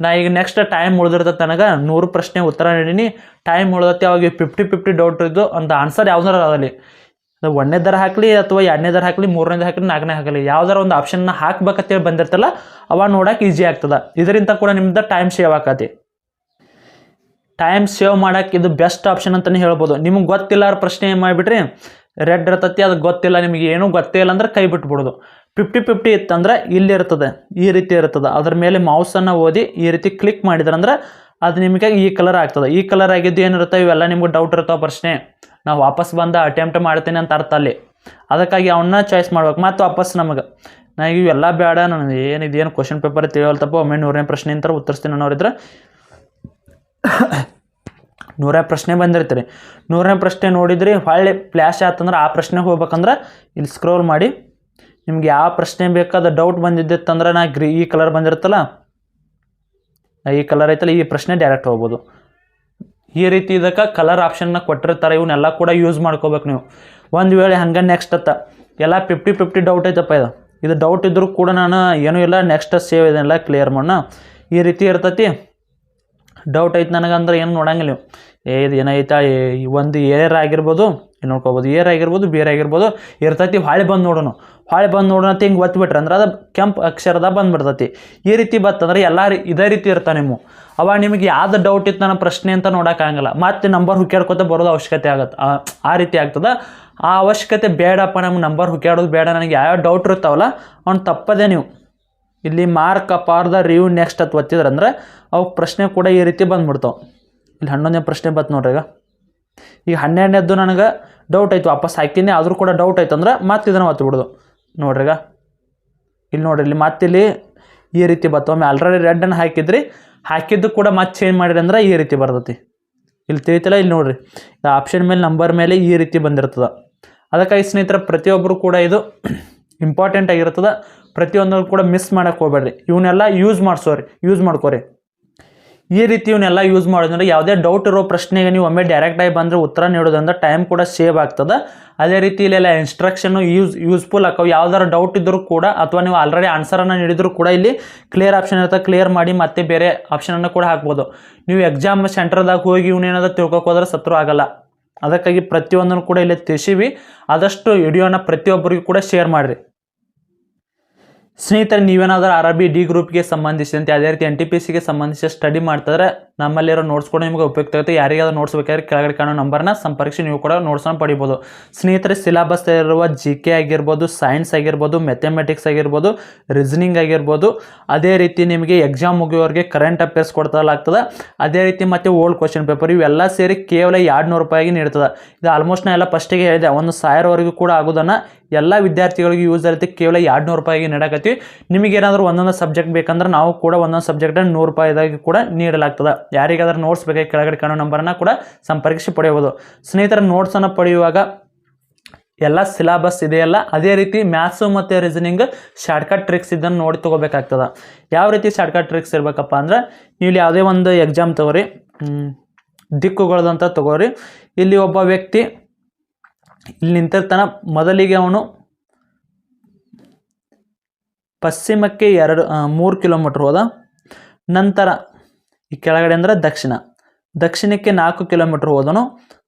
ನಾ ಈಗ ನೆಕ್ಸ್ಟ್ ಟೈಮ್ ಉಳಿದಿರ್ತದೆ, ನನಗೆ 100 ಪ್ರಶ್ನೆ ಉತ್ತರ ನೀಡೀನಿ, ಟೈಮ್ ಉಳಿದತ್ತೆ. ಅವಾಗ 50-50 ಡೌಟ್ ಇದ್ದು ಅಂತ ಆನ್ಸರ್ ಯಾವ್ದಾರ ಅದಲ್ಲಿ, ಅದು 1ನೇದರ ಹಾಕಲಿ ಅಥವಾ 2ನೇದರ ಹಾಕಲಿ, 3ನೇದು ಹಾಕಲಿ, 4ನೇ ಹಾಕಲಿ, ಯಾವ್ದಾರ ಒಂದು ಆಪ್ಷನ್ನ ಹಾಕ್ಬೇಕಂತೇಳಿ ಬಂದಿರ್ತಲ್ಲ, ಅವಾಗ ನೋಡೋಕೆ ಈಸಿ ಆಗ್ತದೆ. ಇದರಿಂದ ಕೂಡ ನಿಮ್ದು ಟೈಮ್ ಸೇವ್ ಆಕತಿ. ಟೈಮ್ ಸೇವ್ ಮಾಡೋಕ್ಕೆ ಇದು ಬೆಸ್ಟ್ ಆಪ್ಷನ್ ಅಂತಲೇ ಹೇಳ್ಬೋದು. ನಿಮ್ಗೆ ಗೊತ್ತಿಲ್ಲ ಪ್ರಶ್ನೆ ಏನು ಮಾಡಿಬಿಟ್ರಿ, ರೆಡ್ ಇರ್ತತಿ, ಅದು ಗೊತ್ತಿಲ್ಲ, ನಿಮಗೆ ಏನೂ ಗೊತ್ತೇ ಇಲ್ಲ ಅಂದ್ರೆ ಕೈ ಬಿಟ್ಬಿಡೋದು. 50-50 ಇತ್ತಂದ್ರೆ ಇಲ್ಲಿ ಇರ್ತದೆ, ಈ ರೀತಿ ಇರ್ತದೆ. ಅದ್ರ ಮೇಲೆ ಮೌಸನ್ನು ಓದಿ ಈ ರೀತಿ ಕ್ಲಿಕ್ ಮಾಡಿದ್ರಂದ್ರೆ ಅದು ನಿಮಗೆ ಈ ಕಲರ್ ಆಗ್ತದೆ. ಈ ಕಲರ್ ಆಗಿದ್ದು ಏನಿರುತ್ತೆ, ಇವೆಲ್ಲ ನಿಮ್ಗೆ ಡೌಟ್ ಇರ್ತಾವೆ ಪ್ರಶ್ನೆ. ನಾವು ವಾಪಸ್ ಬಂದು ಅಟೆಂಪ್ಟ್ ಮಾಡ್ತೀನಿ ಅಂತ ಅರ್ಥ ಅಲ್ಲಿ. ಅದಕ್ಕಾಗಿ ಅವನ್ನ ಚಾಯ್ಸ್ ಮಾಡ್ಬೇಕು. ಮತ್ತು ವಾಪಸ್ ನಮಗೆ ನನಗೆ ಇವೆಲ್ಲ ಬೇಡ, ನನಗೆ ಏನು ಕ್ವಶನ್ ಪೇಪರ್ ತಿಳಿಯಲ್ತಪ್ಪ, ಒಮ್ಮೆ 100ನೇ ಪ್ರಶ್ನೆ ಅಂತ ಉತ್ತರಿಸ್ತೀನಿ ಅನ್ನೋರಿದ್ರೆ 100ನೇ ಪ್ರಶ್ನೆ ಬಂದಿರ್ತೀರಿ. 100ನೇ ಪ್ರಶ್ನೆ ನೋಡಿದ್ರಿ, ಹೊಳ್ಳಿ ಫ್ಲ್ಯಾಶ್ ಆತಂದ್ರೆ ಆ ಪ್ರಶ್ನೆಗೆ ಹೋಗ್ಬೇಕಂದ್ರೆ ಇಲ್ಲಿ ಸ್ಕ್ರೋಲ್ ಮಾಡಿ ನಿಮ್ಗೆ ಯಾವ ಪ್ರಶ್ನೆ ಬೇಕಾದ ಡೌಟ್ ಬಂದಿದ್ದಿತ್ತಂದ್ರೆ ಈ ಕಲರ್ ಬಂದಿರುತ್ತಲ್ಲ, ಈ ಕಲರ್ ಐತಲ್ಲ, ಈ ಪ್ರಶ್ನೆ ಡೈರೆಕ್ಟ್ ಹೋಗ್ಬೋದು. ಈ ರೀತಿ ಇದಕ್ಕೆ ಕಲರ್ ಆಪ್ಷನ್ನ ಕೊಟ್ಟಿರ್ತಾರೆ. ಇವನ್ನೆಲ್ಲ ಕೂಡ ಯೂಸ್ ಮಾಡ್ಕೋಬೇಕು ನೀವು. ಒಂದು ವೇಳೆ ಹಂಗೆ ನೆಕ್ಸ್ಟ್ ಎಲ್ಲ 50-50 ಡೌಟ್ ಐತಪ್ಪ, ಇದು ಡೌಟ್ ಇದ್ದರೂ ಕೂಡ ನಾನು ಏನೂ ಇಲ್ಲ, ನೆಕ್ಸ್ಟ್ ಸೇವ್ ಇದನ್ನೆಲ್ಲ ಕ್ಲಿಯರ್ ಮಾಡೋಣ. ಈ ರೀತಿ ಇರ್ತೈತಿ. ಡೌಟ್ ಐತೆ ನನಗಂದ್ರೆ ಏನು ನೋಡಂಗಿಲ್ಲ ನೀವು, ಇದು ಏನೈತಾ, ಒಂದು ಏರ್ ಆಗಿರ್ಬೋದು, ಇಲ್ಲಿ ನೋಡ್ಕೋಬೋದು, ಏರ್ ಆಗಿರ್ಬೋದು, ಬೇರೆ ಆಗಿರ್ಬೋದು ಇರ್ತೈತಿ. ಹೊಳೆ ಬಂದು ನೋಡೋಣ ಅಂತ ಹಿಂಗೆ ಒತ್ತಿಬಿಟ್ರೆ ಅಂದ್ರೆ ಅದು ಕೆಂಪು ಅಕ್ಷರದ ಬಂದುಬಿಡ್ತೈತಿ. ಈ ರೀತಿ ಬತ್ತಂದ್ರೆ ಎಲ್ಲ ಇದೇ ರೀತಿ ಇರ್ತಾವೆ ನೀವು. ಅವಾಗ ನಿಮಗೆ ಯಾವ್ದು ಡೌಟ್ ಇತ್ತು ನನ್ನ ಪ್ರಶ್ನೆ ಅಂತ ನೋಡೋಕ್ಕಾಗಲ್ಲ, ಮತ್ತೆ ನಂಬರ್ ಹುಕ್ಕಾಡ್ಕೊತ ಬರೋದು ಅವಶ್ಯಕತೆ ಆಗುತ್ತೆ. ಆ ರೀತಿ ಆಗ್ತದೆ. ಆ ಅವಶ್ಯಕತೆ ಬೇಡಪ್ಪ, ನಮ್ಗೆ ನಂಬರ್ ಹುಕ್ಕಾಡೋದು ಬೇಡ, ನನಗೆ ಯಾವ್ಯಾವ ಡೌಟ್ ಇರ್ತಾವಲ್ಲ ಅವ್ನು ತಪ್ಪದೆ ನೀವು ಇಲ್ಲಿ mark up are the review next ಅಂತ ಒತ್ತಿದ್ರಂದ್ರೆ ಅವು ಪ್ರಶ್ನೆ ಕೂಡ ಈ ರೀತಿ ಬಂದುಬಿಡ್ತಾವೆ. ಇಲ್ಲಿ 11ನೇ ಪ್ರಶ್ನೆ ಬಂತು ನೋಡ್ರಿ. ಈಗ 12ನೇದ್ದು ನನಗೆ ಡೌಟ್ ಆಯಿತು, ವಾಪಸ್ ಹಾಕಿನಿ, ಆದರೂ ಕೂಡ ಡೌಟ್ ಆಯ್ತು ಅಂದ್ರೆ ಮತ್ತೆ ಇದನ್ನು ಒತ್ತಿಬಿಡೋದು. ನೋಡ್ರಿ, ಇಲ್ಲಿ ನೋಡ್ರಿ, ಇಲ್ಲಿ ಮತ್ತಿಲ್ಲಿ ಈ ರೀತಿ ಬರ್ತವೆ. ಒಮ್ಮೆ ಆಲ್ರೆಡಿ ರೆಡ್ಡನ್ನು ಹಾಕಿದ್ದು ಕೂಡ ಮತ್ತೆ ಚೇಂಜ್ ಮಾಡಿರಿ ಅಂದ್ರೆ ಈ ರೀತಿ ಬರ್ತೈತಿ. ಇಲ್ಲಿ ತಿಳಿತಿಲ್ಲ, ಇಲ್ಲಿ ನೋಡ್ರಿ ಆಪ್ಷನ್ ಮೇಲೆ ನಂಬರ್ ಮೇಲೆ ಈ ರೀತಿ ಬಂದಿರ್ತದೆ. ಅದಕ್ಕಾಗಿ ಸ್ನೇಹಿತರೆ ಪ್ರತಿಯೊಬ್ಬರು ಕೂಡ ಇದು ಇಂಪಾರ್ಟೆಂಟ್ ಆಗಿರ್ತದೆ. ಪ್ರತಿಯೊಂದನ್ನು ಕೂಡ ಮಿಸ್ ಮಾಡೋಕ್ಕೆ ಹೋಗ್ಬೇಡ್ರಿ. ಇವನ್ನೆಲ್ಲ ಯೂಸ್ ಮಾಡ್ಕೋರಿ. ಈ ರೀತಿ ಇವನ್ನೆಲ್ಲ ಯೂಸ್ ಮಾಡೋದಂದ್ರೆ ಯಾವುದೇ ಡೌಟ್ ಇರೋ ಪ್ರಶ್ನೆಗೆ ನೀವು ಒಮ್ಮೆ ಡೈರೆಕ್ಟಾಗಿ ಬಂದರೆ ಉತ್ತರ ನೀಡೋದ್ರಿಂದ ಟೈಮ್ ಕೂಡ ಸೇವ್ ಆಗ್ತದೆ. ಅದೇ ರೀತಿ ಇಲ್ಲೆಲ್ಲ ಇನ್ಸ್ಟ್ರಕ್ಷನ್ನು ಯೂಸ್ಫುಲ್ ಆಕವು. ಯಾವ್ದಾರು ಡೌಟ್ ಇದ್ದರೂ ಕೂಡ ಅಥವಾ ನೀವು ಆಲ್ರೆಡಿ ಆನ್ಸರನ್ನು ನೀಡಿದರೂ ಕೂಡ ಇಲ್ಲಿ ಕ್ಲಿಯರ್ ಆಪ್ಷನ್ ಇರುತ್ತೆ, ಕ್ಲಿಯರ್ ಮಾಡಿ ಮತ್ತೆ ಬೇರೆ ಆಪ್ಷನನ್ನು ಕೂಡ ಹಾಕ್ಬೋದು. ನೀವು ಎಕ್ಸಾಮ್ ಸೆಂಟರ್ದಾಗ ಹೋಗಿ ಇವನೇನಾದ್ರು ತಿಳ್ಕೊಕ್ ಹೋದ್ರೆ ಸತ್ರು ಆಗಲ್ಲ. ಅದಕ್ಕಾಗಿ ಪ್ರತಿಯೊಂದನ್ನು ಕೂಡ ಇಲ್ಲಿ ತಿಳಿಸಿವಿ. ಆದಷ್ಟು ವಿಡಿಯೋನ ಪ್ರತಿಯೊಬ್ಬರಿಗೂ ಕೂಡ ಶೇರ್ ಮಾಡಿರಿ. ಸ್ನೇಹಿತರೆ, ನೀವೇನಾದರೂ RRB ಡಿ ಗ್ರೂಪ್ಗೆ ಸಂಬಂಧಿಸಿದಂತೆ ಅದೇ ರೀತಿ NTPCಗೆ ಸಂಬಂಧಿಸಿ ಸ್ಟಡಿ ಮಾಡ್ತಿದ್ರೆ ನಮ್ಮಲ್ಲಿರೋ ನೋಟ್ಸ್ ಕೂಡ ನಿಮಗೆ ಉಪಯುಕ್ತ ಆಗುತ್ತೆ. ಯಾರಿಗಾದ್ರೂ ನೋಟ್ಸ್ ಬೇಕಾದ್ರೆ ಕೆಳಗಡೆ ಕಾಣೋ ನಂಬರ್ನ ಸಂಪರ್ಕಿಸಿ ನೀವು ಕೂಡ ನೋಟ್ಸನ್ನು ಪಡಿಬೋದು. ಸ್ನೇಹಿತರೆ, ಸಿಲೆಬಸ್ ಇರುವ GK ಆಗಿರ್ಬೋದು, ಸೈನ್ಸ್ ಆಗಿರ್ಬೋದು, ಮ್ಯಾಥಮೆಟಿಕ್ಸ್ ಆಗಿರ್ಬೋದು, ರೀಸನಿಂಗ್ ಆಗಿರ್ಬೋದು, ಅದೇ ರೀತಿ ನಿಮಗೆ ಎಕ್ಸಾಮ್ ಮುಗಿಯೋರಿಗೆ ಕರೆಂಟ್ ಅಫೇರ್ಸ್ ಕೊಡ್ತಲಾಗ್ತದೆ. ಅದೇ ರೀತಿ ಮತ್ತು ಓಲ್ಡ್ ಕ್ವಶನ್ ಪೇಪರ್ ಇವೆಲ್ಲ ಸೇರಿ ಕೇವಲ 200 ರೂಪಾಯಿಗೆ ನೀಡ್ತದೆ. ಇದು ಆಲ್ಮೋಸ್ಟ್ ನಾ ಎಲ್ಲ ಫಸ್ಟಿಗೆ ಹೇಳಿದೆ, 1000ವರೆಗೂ ಕೂಡ ಆಗೋದನ್ನು ಎಲ್ಲ ವಿದ್ಯಾರ್ಥಿಗಳಿಗೆ ಯೂಸ್ ಆಗುತ್ತೆ. ಕೇವಲ 200 ರೂಪಾಯಿಗೆ ನೀಡಕತ್ತೀವಿ. ನಿಮಗೇನಾದರೂ ಒಂದೊಂದು ಸಬ್ಜೆಕ್ಟ್ ಬೇಕಂದ್ರೆ ನಾವು ಕೂಡ ಒಂದೊಂದು ಸಬ್ಜೆಕ್ಟನ್ನು 100 ರೂಪಾಯಿದಾಗಿ ಕೂಡ ನೀಡಲಾಗ್ತದೆ. ಯಾರಿಗಾದ್ರೂ ನೋಟ್ಸ್ ಬೇಕಾಗಿ ಕೆಳಗಡೆ ಕಾಣೋ ನಂಬರನ್ನು ಕೂಡ ಸಂಪರ್ಕಿಸಿ ಪಡೆಯಬಹುದು. ಸ್ನೇಹಿತರ, ನೋಟ್ಸನ್ನು ಪಡೆಯುವಾಗ ಎಲ್ಲ ಸಿಲೆಬಸ್ ಇದೆಯಲ್ಲ, ಅದೇ ರೀತಿ ಮ್ಯಾಥ್ಸು ಮತ್ತು ರೀಸನಿಂಗ್ ಶಾರ್ಟ್ಕಟ್ ಟ್ರಿಕ್ಸ್ ಇದನ್ನು ನೋಡಿ ತೊಗೋಬೇಕಾಗ್ತದೆ. ಯಾವ ರೀತಿ ಶಾರ್ಟ್ಕಟ್ ಟ್ರಿಕ್ಸ್ ಇರಬೇಕಪ್ಪ ಅಂದ್ರೆ, ನೀವು ಯಾವುದೇ ಒಂದು ಎಕ್ಸಾಮ್ ತಗೋರಿ, ದಿಕ್ಕುಗಳದಂತ ತಗೋರಿ. ಇಲ್ಲಿ ಒಬ್ಬ ವ್ಯಕ್ತಿ ಇಲ್ಲಿ ನಿಂತಿರ್ತಾನೆ. ಮೊದಲಿಗೆ ಅವನು ಪಶ್ಚಿಮಕ್ಕೆ 3 ಕಿಲೋಮೀಟ್ರ್ ಹೋದ. ನಂತರ ಈ ಕೆಳಗಡೆ ಅಂದರೆ ದಕ್ಷಿಣಕ್ಕೆ 4 ಕಿಲೋಮೀಟ್ರ್ ಹೋದನು.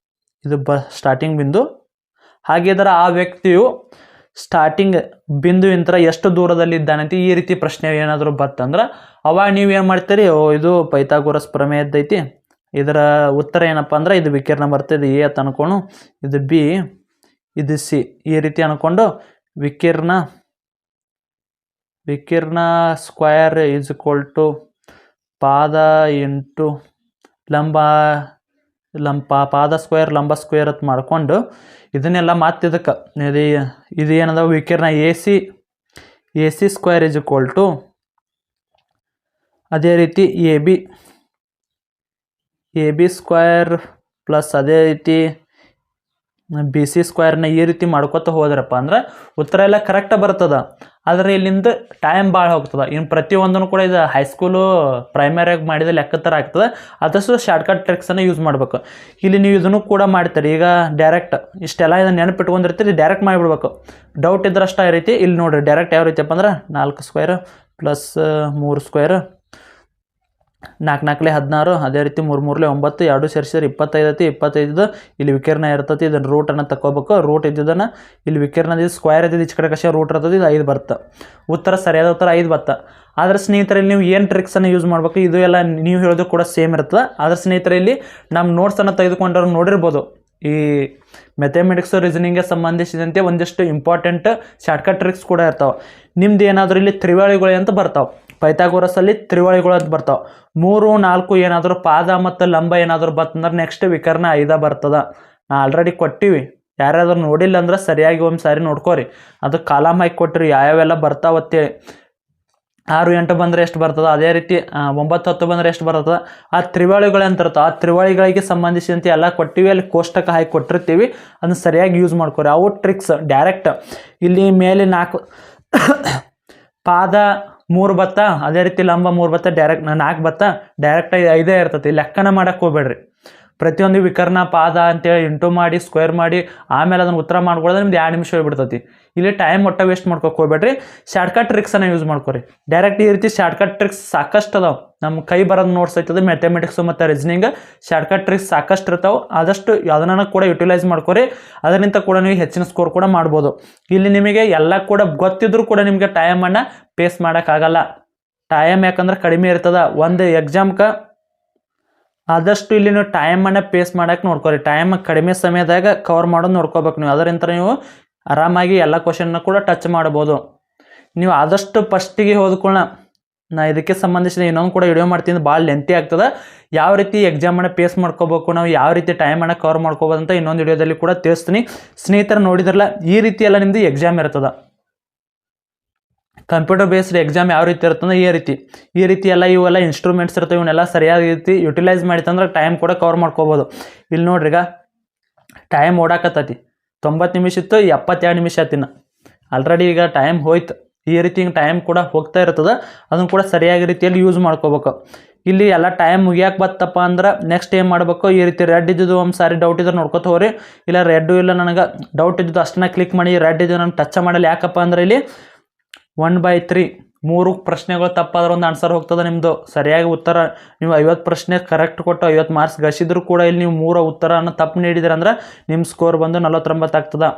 ಇದು ಸ್ಟಾರ್ಟಿಂಗ್ ಬಿಂದು. ಹಾಗಿದ್ರೆ ಆ ವ್ಯಕ್ತಿಯು ಸ್ಟಾರ್ಟಿಂಗ್ ಬಿಂದುವಿಂದ ಎಷ್ಟು ದೂರದಲ್ಲಿ ಇದ್ದಾನಂತ ಈ ರೀತಿ ಪ್ರಶ್ನೆ ಏನಾದರೂ ಬರ್ತಂದ್ರೆ ಅವಾಗ ನೀವೇನು ಮಾಡ್ತೀರಿ, ಇದು ಪೈಥಾಗೋರಸ್ ಪ್ರಮೇಯದ್ದೈತಿ, ಇದರ ಉತ್ತರ ಏನಪ್ಪ ಅಂದ್ರೆ ಇದು ವಿಕಿರಣ ಬರ್ತದೆ A ಅಂತ ಅನ್ಕೊಂಡು, ಇದು B, ಇದು C, ಈ ರೀತಿ ಅನ್ಕೊಂಡು ವಿಕಿರಣ ಸ್ಕ್ವಯರ್ ಈಸ್ ಈಕ್ವಲ್ ಟು ಪಾದ ಇಂಟು ಪಾದ ಸ್ಕ್ವೇರ್ ಲಂಬ ಸ್ಕ್ವೇರ್ ಅಂತ ಮಾಡಿಕೊಂಡು ಇದನ್ನೆಲ್ಲ ಮತ್ತೆ ಇದಕ್ಕೆ ಇದು ಏನದ ವಿಕಿರಣ A C square is equal to ಅದೇ ರೀತಿ ಎ ಬಿ ಸ್ಕ್ವೇರ್ ಪ್ಲಸ್ ಅದೇ ರೀತಿ BC ಸ್ಕ್ವೇರ್ನ ಈ ರೀತಿ ಮಾಡ್ಕೊತ ಹೋದ್ರಪ್ಪ ಅಂದ್ರೆ ಉತ್ತರ ಎಲ್ಲ ಕರೆಕ್ಟ್ ಬರ್ತದೆ. ಆದರೆ ಇಲ್ಲಿಂದ ಟೈಮ್ ಭಾಳ ಹೋಗ್ತದೆ. ಇನ್ನು ಪ್ರತಿಯೊಂದನ್ನು ಕೂಡ ಇದು ಹೈಸ್ಕೂಲು ಪ್ರೈಮರಿಯಾಗಿ ಮಾಡಿದ ಲೆಕ್ಕ ಥರ ಆಗ್ತದೆ. ಆದಷ್ಟು ಶಾರ್ಟ್ಕಟ್ ಟ್ರಿಕ್ಸನ್ನು ಯೂಸ್ ಮಾಡಬೇಕು. ಇಲ್ಲಿ ನೀವು ಇದನ್ನು ಕೂಡ ಮಾಡ್ತೀರಿ. ಈಗ ಡೈರೆಕ್ಟ್ ಇಷ್ಟೆಲ್ಲ ಇದನ್ನು ನೆನಪಿಟ್ಕೊಂಡಿರ್ತೀರಿ, ಡೈರೆಕ್ಟ್ ಮಾಡಿಬಿಡ್ಬೇಕು. ಡೌಟ್ ಇದ್ರೆ ಅಷ್ಟೇ ರೀತಿ ಇಲ್ಲಿ ನೋಡಿರಿ. ಡೈರೆಕ್ಟ್ ಯಾವ ರೀತಿಯಪ್ಪ ಅಂದ್ರೆ 4 ಸ್ಕ್ವೇರ್ ಪ್ಲಸ್ 3 ಸ್ಕ್ವೇರ್ 4 4 16, ಅದೇ ರೀತಿ 3 3 9, 2 ಸೇರಿಸಿದ್ರೆ 25 ಐತಿ. 25 ಇಲ್ಲಿ ವಿಕಿರಣ ಇರ್ತೈತಿ. ಇದನ್ನು ರೂಟನ್ನು ತಗೋಬೇಕು. ರೂಟ್ ಇದ್ದಿದ್ದನ್ನು ಇಲ್ಲಿ ವಿಕಿರಣದ ಸ್ಕ್ವೇರ್ ಇದ್ದಿದ್ದು ಈಚೆ ಕಡೆ ಕಷ್ಟ ರೂಟ್ ಇರ್ತದೆ. ಇದು 5 ಬರುತ್ತೆ. ಉತ್ತರ ಸರಿಯಾದ ಉತ್ತರ 5 ಬರುತ್ತೆ. ಆದರೆ ಸ್ನೇಹಿತರಲ್ಲಿ ನೀವು ಏನು ಟ್ರಿಕ್ಸನ್ನು ಯೂಸ್ ಮಾಡಬೇಕು, ಇದು ಎಲ್ಲ ನೀವು ಹೇಳೋದು ಕೂಡ ಸೇಮ್ ಇರ್ತದೆ. ಆದರೆ ಸ್ನೇಹಿತರಲ್ಲಿ ನಮ್ಮ ನೋಟ್ಸನ್ನು ತೆಗೆದುಕೊಂಡವ್ರು ನೋಡಿರ್ಬೋದು, ಈ ಮ್ಯಾಥಮೆಟಿಕ್ಸು ರೀಸನಿಂಗ್ಗೆ ಸಂಬಂಧಿಸಿದಂತೆ ಒಂದಿಷ್ಟು ಇಂಪಾರ್ಟೆಂಟ್ ಶಾರ್ಟ್ಕಟ್ ಟ್ರಿಕ್ಸ್ ಕೂಡ ಇರ್ತಾವೆ. ನಿಮ್ದು ಏನಾದರೂ ಇಲ್ಲಿ ತ್ರಿವಳಿಗಳು ಅಂತ ಬರ್ತಾವೆ. ಪೈಥಾಗೋರಸಲ್ಲಿ ತ್ರಿವಳಿಗಳು ಅಂತ ಬರ್ತಾವೆ. 3 4 ಏನಾದರೂ ಪಾದ ಮತ್ತು ಲಂಬ ಏನಾದರೂ ಬರ್ತಂದ್ರೆ ನೆಕ್ಸ್ಟ್ ವಿಕರ್ಣ 5 ಬರ್ತದೆ. ನಾ ಆಲ್ರೆಡಿ ಕೊಟ್ಟಿವಿ. ಯಾರಾದ್ರೂ ನೋಡಿಲ್ಲ ಅಂದ್ರೆ ಸರಿಯಾಗಿ ಒಂದು ಸಾರಿ ನೋಡ್ಕೋರಿ. ಅದು ಕಾಲಮ್ ಹಾಕಿ ಕೊಟ್ಟಿರಿ ಯಾವ್ಯಾವೆಲ್ಲ ಬರ್ತಾವತ್ತೇಳಿ. 6 8 ಬಂದರೆ ಎಷ್ಟು ಬರ್ತದೆ, ಅದೇ ರೀತಿ 9 10 ಬಂದರೆ ಎಷ್ಟು ಬರ್ತದೆ. ಆ ತ್ರಿವಳಿಗಳು ಅಂತ ಇರ್ತವೆ. ಆ ತ್ರಿವಳಿಗಳಿಗೆ ಸಂಬಂಧಿಸಿದಂತೆ ಎಲ್ಲ ಕೊಟ್ಟಿವಿ. ಅಲ್ಲಿ ಕೋಷ್ಟಕ ಹಾಕಿ ಕೊಟ್ಟಿರ್ತೀವಿ. ಅದನ್ನು ಸರಿಯಾಗಿ ಯೂಸ್ ಮಾಡ್ಕೋರಿ. ಅವು ಟ್ರಿಕ್ಸ್ ಡೈರೆಕ್ಟ್ ಇಲ್ಲಿ ಮೇಲೆ 4 ಪಾದ 3 ಬತ್ತ, ಅದೇ ರೀತಿ ಲಂಬ 3 ಬತ್ತ, ಡೈರೆಕ್ಟ್ 4 ಬತ್ತ, ಡೈರೆಕ್ಟಾಗಿ 5 ಇರ್ತೈತಿ. ಲೆಕ್ಕನ ಮಾಡಕ್ಕೆ ಹೋಗ್ಬೇಡ್ರಿ. ಪ್ರತಿಯೊಂದು ವಿಕರ್ಣ ಪಾದ ಅಂತೇಳಿ ಇಂಟು ಮಾಡಿ ಸ್ಕ್ವೇರ್ ಮಾಡಿ ಆಮೇಲೆ ಅದನ್ನು ಉತ್ತರ ಮಾಡ್ಕೊಳ್ಳೋದು ನಿಮ್ದು 2 ನಿಮಿಷ ಹೋಗ್ಬಿಡ್ತೈತಿ. ಇಲ್ಲಿ ಟೈಮ್ ಒಟ್ಟ ವೇಸ್ಟ್ ಮಾಡ್ಕೋಕೆ ಹೋಗ್ಬೇಡ್ರಿ. ಶಾರ್ಟ್ಕಟ್ ಟ್ರಿಕ್ಸನ್ನು ಯೂಸ್ ಮಾಡ್ಕೊರಿ. ಡೈರೆಕ್ಟ್ ಈ ರೀತಿ ಶಾರ್ಟ್ಕಟ್ ಟ್ರಿಕ್ಸ್ ಸಾಕಷ್ಟು ಅದಾವೆ. ನಮ್ಮ ಕೈ ಬರೋದು ನೋಟ್ಸ್ ಐತದೆ ಮ್ಯಾಥಮೆಟಿಕ್ಸು ಮತ್ತು ರೀಸನಿಂಗ್ ಶಾರ್ಟ್ಕಟ್ ಟ್ರಿಕ್ಸ್ ಸಾಕಷ್ಟು ಇರ್ತಾವೆ. ಆದಷ್ಟು ಅದನ್ನು ಕೂಡ ಯುಟಿಲೈಸ್ ಮಾಡ್ಕೊರಿ. ಅದರಿಂದ ಕೂಡ ನೀವು ಹೆಚ್ಚಿನ ಸ್ಕೋರ್ ಕೂಡ ಮಾಡ್ಬೋದು. ಇಲ್ಲಿ ನಿಮಗೆ ಎಲ್ಲ ಕೂಡ ಗೊತ್ತಿದ್ರೂ ಕೂಡ ನಿಮಗೆ ಟೈಮನ್ನು ಪೇಸ್ ಮಾಡೋಕ್ಕಾಗಲ್ಲ. ಟೈಮ್ ಯಾಕಂದ್ರೆ ಕಡಿಮೆ ಇರ್ತದೆ ಒಂದು ಎಕ್ಸಾಮ್ಗೆ. ಆದಷ್ಟು ಇಲ್ಲಿ ನೀವು ಟೈಮನ್ನು ಪೇಸ್ ಮಾಡೋಕ್ಕೆ ನೋಡ್ಕೊರಿ. ಟೈಮ್ ಕಡಿಮೆ ಸಮಯದಾಗ ಕವರ್ ಮಾಡೋದು ನೋಡ್ಕೋಬೇಕು ನೀವು. ಅದರಿಂದ ನೀವು ಆರಾಮಾಗಿ ಎಲ್ಲ ಕ್ವಶನ್ನ ಕೂಡ ಟಚ್ ಮಾಡ್ಬೋದು. ನೀವು ಆದಷ್ಟು ಫಸ್ಟಿಗೆ ಹೋದ್ಕೊಳ್ಳ ನಾ ಇದಕ್ಕೆ ಸಂಬಂಧಿಸಿದ ಇನ್ನೊಂದು ಕೂಡ ವಿಡಿಯೋ ಮಾಡ್ತೀನಿ. ಭಾಳ ಲೆಂತಿ ಆಗ್ತದೆ. ಯಾವ ರೀತಿ ಎಕ್ಸಾಮನ್ನು ಪೇಸ್ ಮಾಡ್ಕೋಬೇಕು, ನಾವು ಯಾವ ರೀತಿ ಟೈಮನ್ನು ಕವರ್ ಮಾಡ್ಕೋಬೋದು ಅಂತ ಇನ್ನೊಂದು ವಿಡಿಯೋದಲ್ಲಿ ಕೂಡ ತಿಳಿಸ್ತೀನಿ. ಸ್ನೇಹಿತರು ನೋಡಿದ್ರಲ್ಲ, ಈ ರೀತಿ ಎಲ್ಲ ನಿಮ್ಮದು ಎಕ್ಸಾಮ್ ಇರ್ತದೆ. ಕಂಪ್ಯೂಟರ್ ಬೇಸ್ಡ್ ಎಕ್ಸಾಮ್ ಯಾವ ರೀತಿ ಇರುತ್ತಂದ್ರೆ ಈ ರೀತಿ ಎಲ್ಲ ಇವೆಲ್ಲ ಇನ್ಸ್ಟ್ರೂಮೆಂಟ್ಸ್ ಇರ್ತವೆ, ಇವನ್ನೆಲ್ಲ ಸರಿಯಾದ ರೀತಿ ಯುಟಿಲೈಸ್ ಮಾಡಿತ್ತಂದ್ರೆ ಟೈಮ್ ಕೂಡ ಕವರ್ ಮಾಡ್ಕೋಬೋದು. ಇಲ್ಲಿ ನೋಡ್ರಿ, ಈಗ ಟೈಮ್ ಓಡಾಕತ್ತೈತಿ, 90 ನಿಮಿಷ ಇತ್ತು, 72 ನಿಮಿಷ ಆತಿನ ಆಲ್ರೆಡಿ. ಈಗ ಟೈಮ್ ಹೋಯ್ತು. ಈ ರೀತಿ ಹಿಂಗೆ ಟೈಮ್ ಕೂಡ ಹೋಗ್ತಾ ಇರ್ತದೆ, ಅದನ್ನು ಕೂಡ ಸರಿಯಾಗಿ ರೀತಿಯಲ್ಲಿ ಯೂಸ್ ಮಾಡ್ಕೋಬೇಕು. ಇಲ್ಲಿ ಎಲ್ಲ ಟೈಮ್ ಮುಗಿಯಾಕೆ ಬತ್ತಪ್ಪ ಅಂದ್ರೆ ನೆಕ್ಸ್ಟ್ ಏನು ಮಾಡಬೇಕು, ಈ ರೀತಿ ರೆಡ್ ಇದ್ದಿದ್ದು ಒಂದು ಸಾರಿ ಡೌಟ್ ಇದ್ರೆ ನೋಡ್ಕೊತ ಹೋಗ್ರಿ. ಇಲ್ಲ ರೆಡ್ಡು ಇಲ್ಲ ನನಗೆ ಡೌಟ್ ಇದ್ದಿದ್ದು ಅಷ್ಟನ್ನ ಕ್ಲಿಕ್ ಮಾಡಿ, ರೆಡ್ ಇದ್ದು ನಾನು ಟಚ್ ಮಾಡಲ್ಲ. ಯಾಕಪ್ಪ ಅಂದ್ರೆ ಇಲ್ಲಿ 1/3 3 ಪ್ರಶ್ನೆಗಳು ತಪ್ಪಾದ್ರೆ ಒಂದು ಆನ್ಸರ್ ಹೋಗ್ತದೆ ನಿಮ್ಮದು. ಸರಿಯಾಗಿ ಉತ್ತರ ನೀವು 50 ಪ್ರಶ್ನೆ ಕರೆಕ್ಟ್ ಕೊಟ್ಟು 50 ಮಾರ್ಕ್ಸ್ ಗಳಿಸಿದ್ರು ಕೂಡ ಇಲ್ಲಿ ನೀವು 3 ಉತ್ತರವನ್ನು ತಪ್ಪು ನೀಡಿದ್ರೆ ಅಂದ್ರೆ ನಿಮ್ಮ ಸ್ಕೋರ್ ಬಂದು 49 ಆಗ್ತದೆ.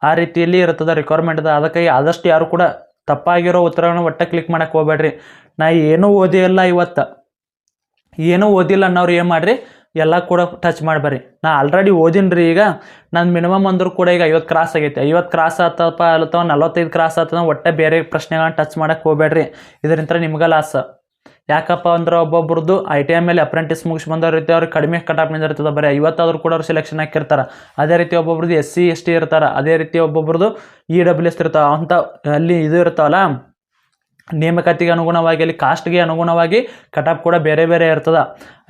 ಆ ರೀತಿಯಲ್ಲಿ ಇರ್ತದೆ ರಿಕ್ವೈರ್ಮೆಂಟ್ ಅದ. ಅದಕ್ಕಾಗಿ ಆದಷ್ಟು ಯಾರು ಕೂಡ ತಪ್ಪಾಗಿರೋ ಉತ್ತರಗಳನ್ನು ಒಟ್ಟೆ ಕ್ಲಿಕ್ ಮಾಡಕ್ಕೆ ಹೋಗ್ಬೇಡ್ರಿ. ನಾ ಏನೂ ಓದಿಲ್ಲ ಇವತ್ತು, ಏನೂ ಓದಿಲ್ಲ ಅನ್ನೋರು ಏನು ಮಾಡಿರಿ, ಎಲ್ಲ ಕೂಡ ಟಚ್ ಮಾಡಬೇಡ್ರಿ. ನಾ ಆಲ್ರೆಡಿ ಓದಿನ್ರಿ. ಈಗ ನಾನು ಮಿನಿಮಮ್ ಅಂದರೂ ಕೂಡ ಈಗ 50 ಕ್ರಾಸ್ ಆಗೈತೆ. 50 ಕ್ರಾಸ್ ಆತಪ್ಪ ಅಥವಾ 45 ಕ್ರಾಸ್ ಆತದ, ಒಟ್ಟೆ ಬೇರೆ ಪ್ರಶ್ನೆಗಳನ್ನ ಟಚ್ ಮಾಡಕ್ಕೆ ಹೋಗ್ಬೇಡ್ರಿ. ಇದರಿಂದ ನಿಮ್ಗೆ ಲಾಸ್. ಯಾಕಪ್ಪ ಅಂದ್ರೆ ಒಬ್ಬೊಬ್ರದ್ದು ITI ಮೇಲೆ ಅಪ್ರೆಂಟಿಸ್ ಮುಗಿಸಿ ಬಂದವ್ರ ರೀತಿ ಅವ್ರಿಗೆ ಕಡಿಮೆ ಕಟಾಪ್ ನಿಂದಿರ್ತದೆ, ಬರೀ 50 ಆದರೂ ಕೂಡ ಅವ್ರು ಸೆಲೆಕ್ಷನ್ ಹಾಕಿರ್ತಾರೆ. ಅದೇ ರೀತಿ ಒಬ್ಬೊಬ್ರದ್ದು SC ST ಇರ್ತಾರೆ, ಅದೇ ರೀತಿ ಒಬ್ಬೊಬ್ರದ್ದು EWS ಇರ್ತಾವೆ. ಅಂಥ ಅಲ್ಲಿ ಇದು ಇರ್ತಾವಲ್ಲ, ನೇಮಕಾತಿಗೆ ಅನುಗುಣವಾಗಿ ಅಲ್ಲಿ ಕಾಸ್ಟ್ಗೆ ಅನುಗುಣವಾಗಿ ಕಟಾಪ್ ಕೂಡ ಬೇರೆ ಬೇರೆ ಇರ್ತದೆ.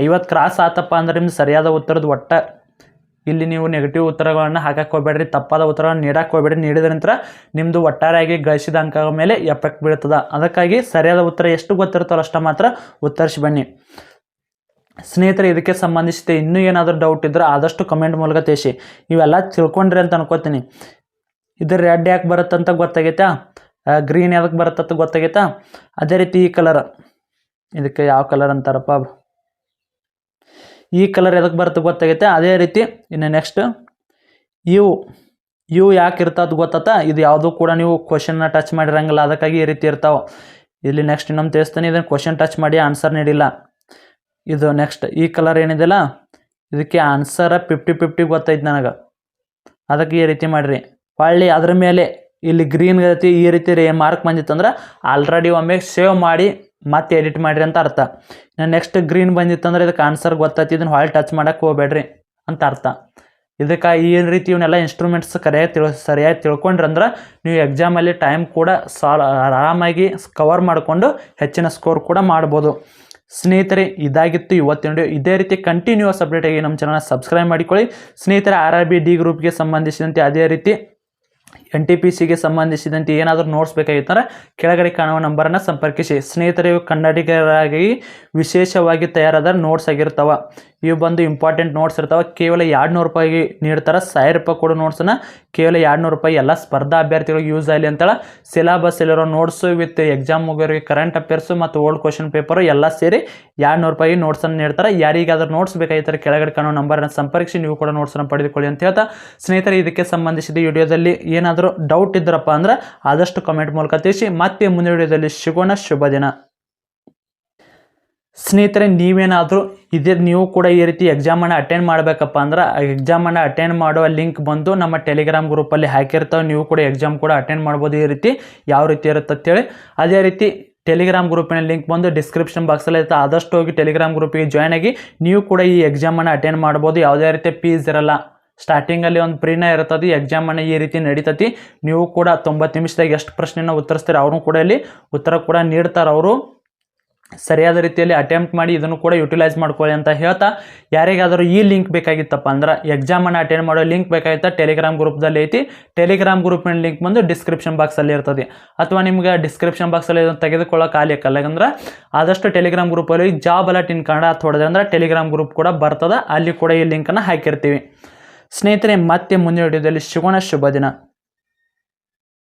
50 ಕ್ರಾಸ್ ಆತಪ್ಪ ಅಂದ್ರೆ ನಿಮ್ದು ಸರಿಯಾದ ಉತ್ತರದ್ದು ಒಟ್ಟು ಇಲ್ಲಿ ನೀವು ನೆಗೆಟಿವ್ ಉತ್ತರಗಳನ್ನು ಹಾಕಕ್ಕೆ ಹೋಗ್ಬೇಡ್ರಿ, ತಪ್ಪಾದ ಉತ್ತರಗಳನ್ನು ನೀಡಕ್ಕೆ ಹೋಗ್ಬೇಡ್ರಿ. ನೀಡಿದ ನಂತರ ನಿಮ್ಮದು ಒಟ್ಟಾರೆಯಾಗಿ ಗಳಿಸಿದ ಅಂಕಗಳ ಮೇಲೆ ಎಫೆಕ್ಟ್ ಬೀಳ್ತದೆ. ಅದಕ್ಕಾಗಿ ಸರಿಯಾದ ಉತ್ತರ ಎಷ್ಟು ಗೊತ್ತಿರ್ತಾರೋ ಅಷ್ಟು ಮಾತ್ರ ಉತ್ತರಿಸಿ ಬನ್ನಿ. ಸ್ನೇಹಿತರೆ, ಇದಕ್ಕೆ ಸಂಬಂಧಿಸಿದ ಇನ್ನೂ ಏನಾದರೂ ಡೌಟ್ ಇದ್ದರೆ ಆದಷ್ಟು ಕಮೆಂಟ್ ಮೂಲಕ ತಿಳಿಸಿ. ಇವೆಲ್ಲ ತಿಳ್ಕೊಂಡ್ರಿ ಅಂತ ಅನ್ಕೋತೀನಿ. ಇದು ರೆಡ್ ಯಾಕೆ ಬರುತ್ತಂತ ಗೊತ್ತಾಗೈತಾ, ಗ್ರೀನ್ ಯಾವ್ದಕ್ಕೆ ಬರುತ್ತಂತ ಗೊತ್ತಾಗೈತಾ. ಅದೇ ರೀತಿ ಈ ಕಲರ್, ಇದಕ್ಕೆ ಯಾವ ಕಲರ್ ಅಂತಾರಪ್ಪ, ಈ ಕಲರ್ ಎದಕ್ಕೆ ಬರುತ್ತೆ ಗೊತ್ತಾಗೈತೆ. ಅದೇ ರೀತಿ ಇನ್ನು ನೆಕ್ಸ್ಟ್ ಇವು ಯಾಕೆ ಇರ್ತಾವೆ ಗೊತ್ತಾತ. ಇದು ಯಾವುದೂ ಕೂಡ ನೀವು ಕ್ವಶನ್ನ ಟಚ್ ಮಾಡಿರಂಗಿಲ್ಲ, ಅದಕ್ಕಾಗಿ ಈ ರೀತಿ ಇರ್ತಾವೆ. ಇಲ್ಲಿ ನೆಕ್ಸ್ಟ್ ಇನ್ನೊಂದು ತಿಳಿಸ್ತಾನೆ, ಇದನ್ನು ಕ್ವಶನ್ ಟಚ್ ಮಾಡಿ ಆನ್ಸರ್ ನೀಡಿಲ್ಲ. ಇದು ನೆಕ್ಸ್ಟ್ ಈ ಕಲರ್ ಏನಿದೆಯಲ್ಲ, ಇದಕ್ಕೆ ಆನ್ಸರ 50-50 ಗೊತ್ತೈತೆ ನನಗೆ, ಅದಕ್ಕೆ ಈ ರೀತಿ ಮಾಡಿರಿ. ಹೊಳ್ಳಿ ಅದ್ರ ಮೇಲೆ ಇಲ್ಲಿ ಗ್ರೀನ್ ಗತಿ ಈ ರೀತಿ ಮಾರ್ಕ್ ಬಂದಿತ್ತಂದ್ರೆ ಆಲ್ರೆಡಿ ಒಮ್ಮೆ ಸೇವ್ ಮಾಡಿ ಮತ್ತೆ ಎಡಿಟ್ ಮಾಡಿರಿ ಅಂತ ಅರ್ಥ. ನೆಕ್ಸ್ಟ್ ಗ್ರೀನ್ ಬಂದಿತ್ತಂದ್ರೆ ಇದಕ್ಕೆ ಆನ್ಸರ್ ಗೊತ್ತೈತಿ, ಇದನ್ನು ಹೊಳ್ಳಿ ಟಚ್ ಮಾಡೋಕ್ಕೆ ಹೋಗ್ಬೇಡ್ರಿ ಅಂತ ಅರ್ಥ. ಇದಕ್ಕೆ ಈ ರೀತಿ ಇವನ್ನೆಲ್ಲ ಇನ್ಸ್ಟ್ರೂಮೆಂಟ್ಸ್ ಸರಿಯಾಗಿ ತಿಳ್ಕೊಂಡ್ರಂದ್ರೆ ನೀವು ಎಕ್ಸಾಮಲ್ಲಿ ಟೈಮ್ ಕೂಡ ಆರಾಮಾಗಿ ಕವರ್ ಮಾಡಿಕೊಂಡು ಹೆಚ್ಚಿನ ಸ್ಕೋರ್ ಕೂಡ ಮಾಡ್ಬೋದು. ಸ್ನೇಹಿತರೆ, ಇದಾಗಿತ್ತು ಇವತ್ತಿನ ವಿಡಿಯೋ. ಇದೇ ರೀತಿ ಕಂಟಿನ್ಯೂಸ್ ಅಪ್ಡೇಟಾಗಿ ನಮ್ಮ ಚಾನಲ್ನ ಸಬ್ಸ್ಕ್ರೈಬ್ ಮಾಡಿಕೊಳ್ಳಿ. ಸ್ನೇಹಿತರೆ, RRB D ಗ್ರೂಪ್ಗೆ ಸಂಬಂಧಿಸಿದಂತೆ ಅದೇ ರೀತಿ NTPCಗೆ ಸಂಬಂಧಿಸಿದಂತೆ ಏನಾದರೂ ನೋಟ್ಸ್ ಬೇಕಾಗಿತ್ತಂದ್ರೆ ಕೆಳಗಡೆ ಕಾಣುವ ನಂಬರನ್ನು ಸಂಪರ್ಕಿಸಿ. ಸ್ನೇಹಿತರೆ, ಇವು ಕನ್ನಡಿಗರಾಗಿ ವಿಶೇಷವಾಗಿ ತಯಾರಾದ ನೋಟ್ಸ್ ಆಗಿರ್ತಾವೆ. ಇವು ಬಂದು ಇಂಪಾರ್ಟೆಂಟ್ ನೋಟ್ಸ್ ಇರ್ತಾವೆ. ಕೇವಲ 200 ರೂಪಾಯಿಗೆ ನೀಡ್ತಾರೆ. 1000 ರೂಪಾಯಿ ಕೊಡೋ ನೋಟ್ಸನ್ನು ಕೇವಲ 200 ರೂಪಾಯಿ ಎಲ್ಲ ಸ್ಪರ್ಧಾ ಅಭ್ಯರ್ಥಿಗಳಿಗೆ ಯೂಸ್ ಆಗಲಿ ಅಂತೇಳಿ ಸಿಲೆಬಸ್ ಇಲ್ಲಿರೋ ನೋಟ್ಸು ವಿತ್ ಎಕ್ಸಾಮ್ ಮುಗಿಯೋರಿಗೆ ಕರೆಂಟ್ ಅಫೇರ್ಸು ಮತ್ತು ಓಲ್ಡ್ ಕ್ವಶನ್ ಪೇಪರು ಎಲ್ಲ ಸೇರಿ 200 ರೂಪಾಯಿ ನೋಟ್ಸನ್ನು ನೀಡ್ತಾರೆ. ಯಾರಿಗಾದ್ರೂ ನೋಟ್ಸ್ ಬೇಕಾಗಿರ್ತಾರೆ ಕೆಳಗಡೆ ಕಾಣೋ ನಂಬರನ್ನು ಸಂಪರ್ಕಿಸಿ ನೀವು ಕೂಡ ನೋಟ್ಸನ್ನು ಪಡೆದುಕೊಳ್ಳಿ ಅಂತ ಹೇಳ್ತಾ, ಸ್ನೇಹಿತರೆ, ಇದಕ್ಕೆ ಸಂಬಂಧಿಸಿದ ವಿಡಿಯೋದಲ್ಲಿ ಏನಾದರೂ ಡೌಟ್ ಇದ್ರಪ್ಪ ಅಂದ್ರೆ ಆದಷ್ಟು ಕಮೆಂಟ್ ಮೂಲಕ ತಿಳಿಸಿ. ಮತ್ತೆ ಮುಂದಿನ ವಿಡಿಯೋದಲ್ಲಿ ಸಿಗೋಣ. ಶುಭ ದಿನ. ಸ್ನೇಹಿತರೆ, ನೀವೇನಾದರೂ ನೀವು ಕೂಡ ಈ ರೀತಿ ಎಕ್ಸಾಮನ್ನು ಅಟೆಂಡ್ ಮಾಡಬೇಕಪ್ಪ ಅಂದ್ರೆ ಎಕ್ಸಾಮನ್ನು ಅಟೆಂಡ್ ಮಾಡುವ ಲಿಂಕ್ ಬಂದು ನಮ್ಮ ಟೆಲಿಗ್ರಾಮ್ ಗ್ರೂಪಲ್ಲಿ ಹಾಕಿರ್ತಾವೆ. ನೀವು ಕೂಡ ಎಕ್ಸಾಮ್ ಕೂಡ ಅಟೆಂಡ್ ಮಾಡ್ಬೋದು. ಈ ರೀತಿ ಯಾವ ರೀತಿ ಇರುತ್ತೆ ಅಂತೇಳಿ ಅದೇ ರೀತಿ ಟೆಲಿಗ್ರಾಮ್ ಗ್ರೂಪಿನ ಲಿಂಕ್ ಬಂದು ಡಿಸ್ಕ್ರಿಪ್ಷನ್ ಬಾಕ್ಸಲ್ಲಿ ಇರುತ್ತೆ. ಆದಷ್ಟು ಹೋಗಿ ಟೆಲಿಗ್ರಾಮ್ ಗ್ರೂಪಿಗೆ ಜಾಯ್ನ್ ಆಗಿ ನೀವು ಕೂಡ ಈ ಎಕ್ಸಾಮನ್ನು ಅಟೆಂಡ್ ಮಾಡ್ಬೋದು. ಯಾವುದೇ ರೀತಿ ಫೀಸ್ ಇರಲ್ಲ. ಸ್ಟಾರ್ಟಿಂಗಲ್ಲಿ ಒಂದು ಪ್ರೀನೇ ಇರ್ತದೆ. ಎಕ್ಸಾಮನ್ನು ಈ ರೀತಿ ನಡೀತತಿ. ನೀವು ಕೂಡ 90 ನಿಮಿಷದಾಗ ಎಷ್ಟು ಪ್ರಶ್ನೆನ ಉತ್ತರಿಸ್ತಾರೆ ಅವರು ಕೂಡ ಇಲ್ಲಿ ಉತ್ತರ ಕೂಡ ನೀಡ್ತಾರೆ. ಅವರು ಸರಿಯಾದ ರೀತಿಯಲ್ಲಿ ಅಟೆಂಪ್ಟ್ ಮಾಡಿ ಇದನ್ನು ಕೂಡ ಯುಟಿಲೈಸ್ ಮಾಡ್ಕೊಳ್ಳಿ ಅಂತ ಹೇಳ್ತಾ, ಯಾರಿಗಾದರೂ ಈ ಲಿಂಕ್ ಬೇಕಾಗಿತ್ತಪ್ಪ ಅಂದ್ರೆ ಎಕ್ಸಾಮನ್ನು ಅಟೆಂಡ್ ಮಾಡೋ ಲಿಂಕ್ ಬೇಕಾಗಿತ್ತ ಟೆಲಿಗ್ರಾಮ್ ಗ್ರೂಪ್ದಲ್ಲಿ ಐತಿ. ಟೆಲಿಗ್ರಾಮ್ ಗ್ರೂಪಿನ ಲಿಂಕ್ ಬಂದು ಡಿಸ್ಕ್ರಿಪ್ಷನ್ ಬಾಕ್ಸಲ್ಲಿ ಇರ್ತದೆ. ಅಥವಾ ನಿಮ್ಗೆ ಡಿಸ್ಕ್ರಿಪ್ಷನ್ ಬಾಕ್ಸಲ್ಲಿ ಇದನ್ನು ತೆಗೆದುಕೊಳ್ಳೋಕೆ ಆಗಲಿಕ್ಕಲ್ಲ ಅಂದ್ರೆ ಆದಷ್ಟು ಟೆಲಿಗ್ರಾಮ್ ಗ್ರೂಪಲ್ಲಿ ಜಾಬ್ ಅಲರ್ಟ್ ಇನ್ ಕನ್ನಡ ಅಂತ ಹೊಡೆದ್ರೆ ಅಂದ್ರೆ ಟೆಲಿಗ್ರಾಮ್ ಗ್ರೂಪ್ ಕೂಡ ಬರ್ತದೆ. ಅಲ್ಲಿ ಕೂಡ ಈ ಲಿಂಕನ್ನು ಹಾಕಿರ್ತೀವಿ. ಸ್ನೇಹಿತರೆ, ಮತ್ತೆ ಮುಂದಿನ ವಿಡಿಯೋದಲ್ಲಿ ಸಿಗೋಣ. ಶುಭ ದಿನ.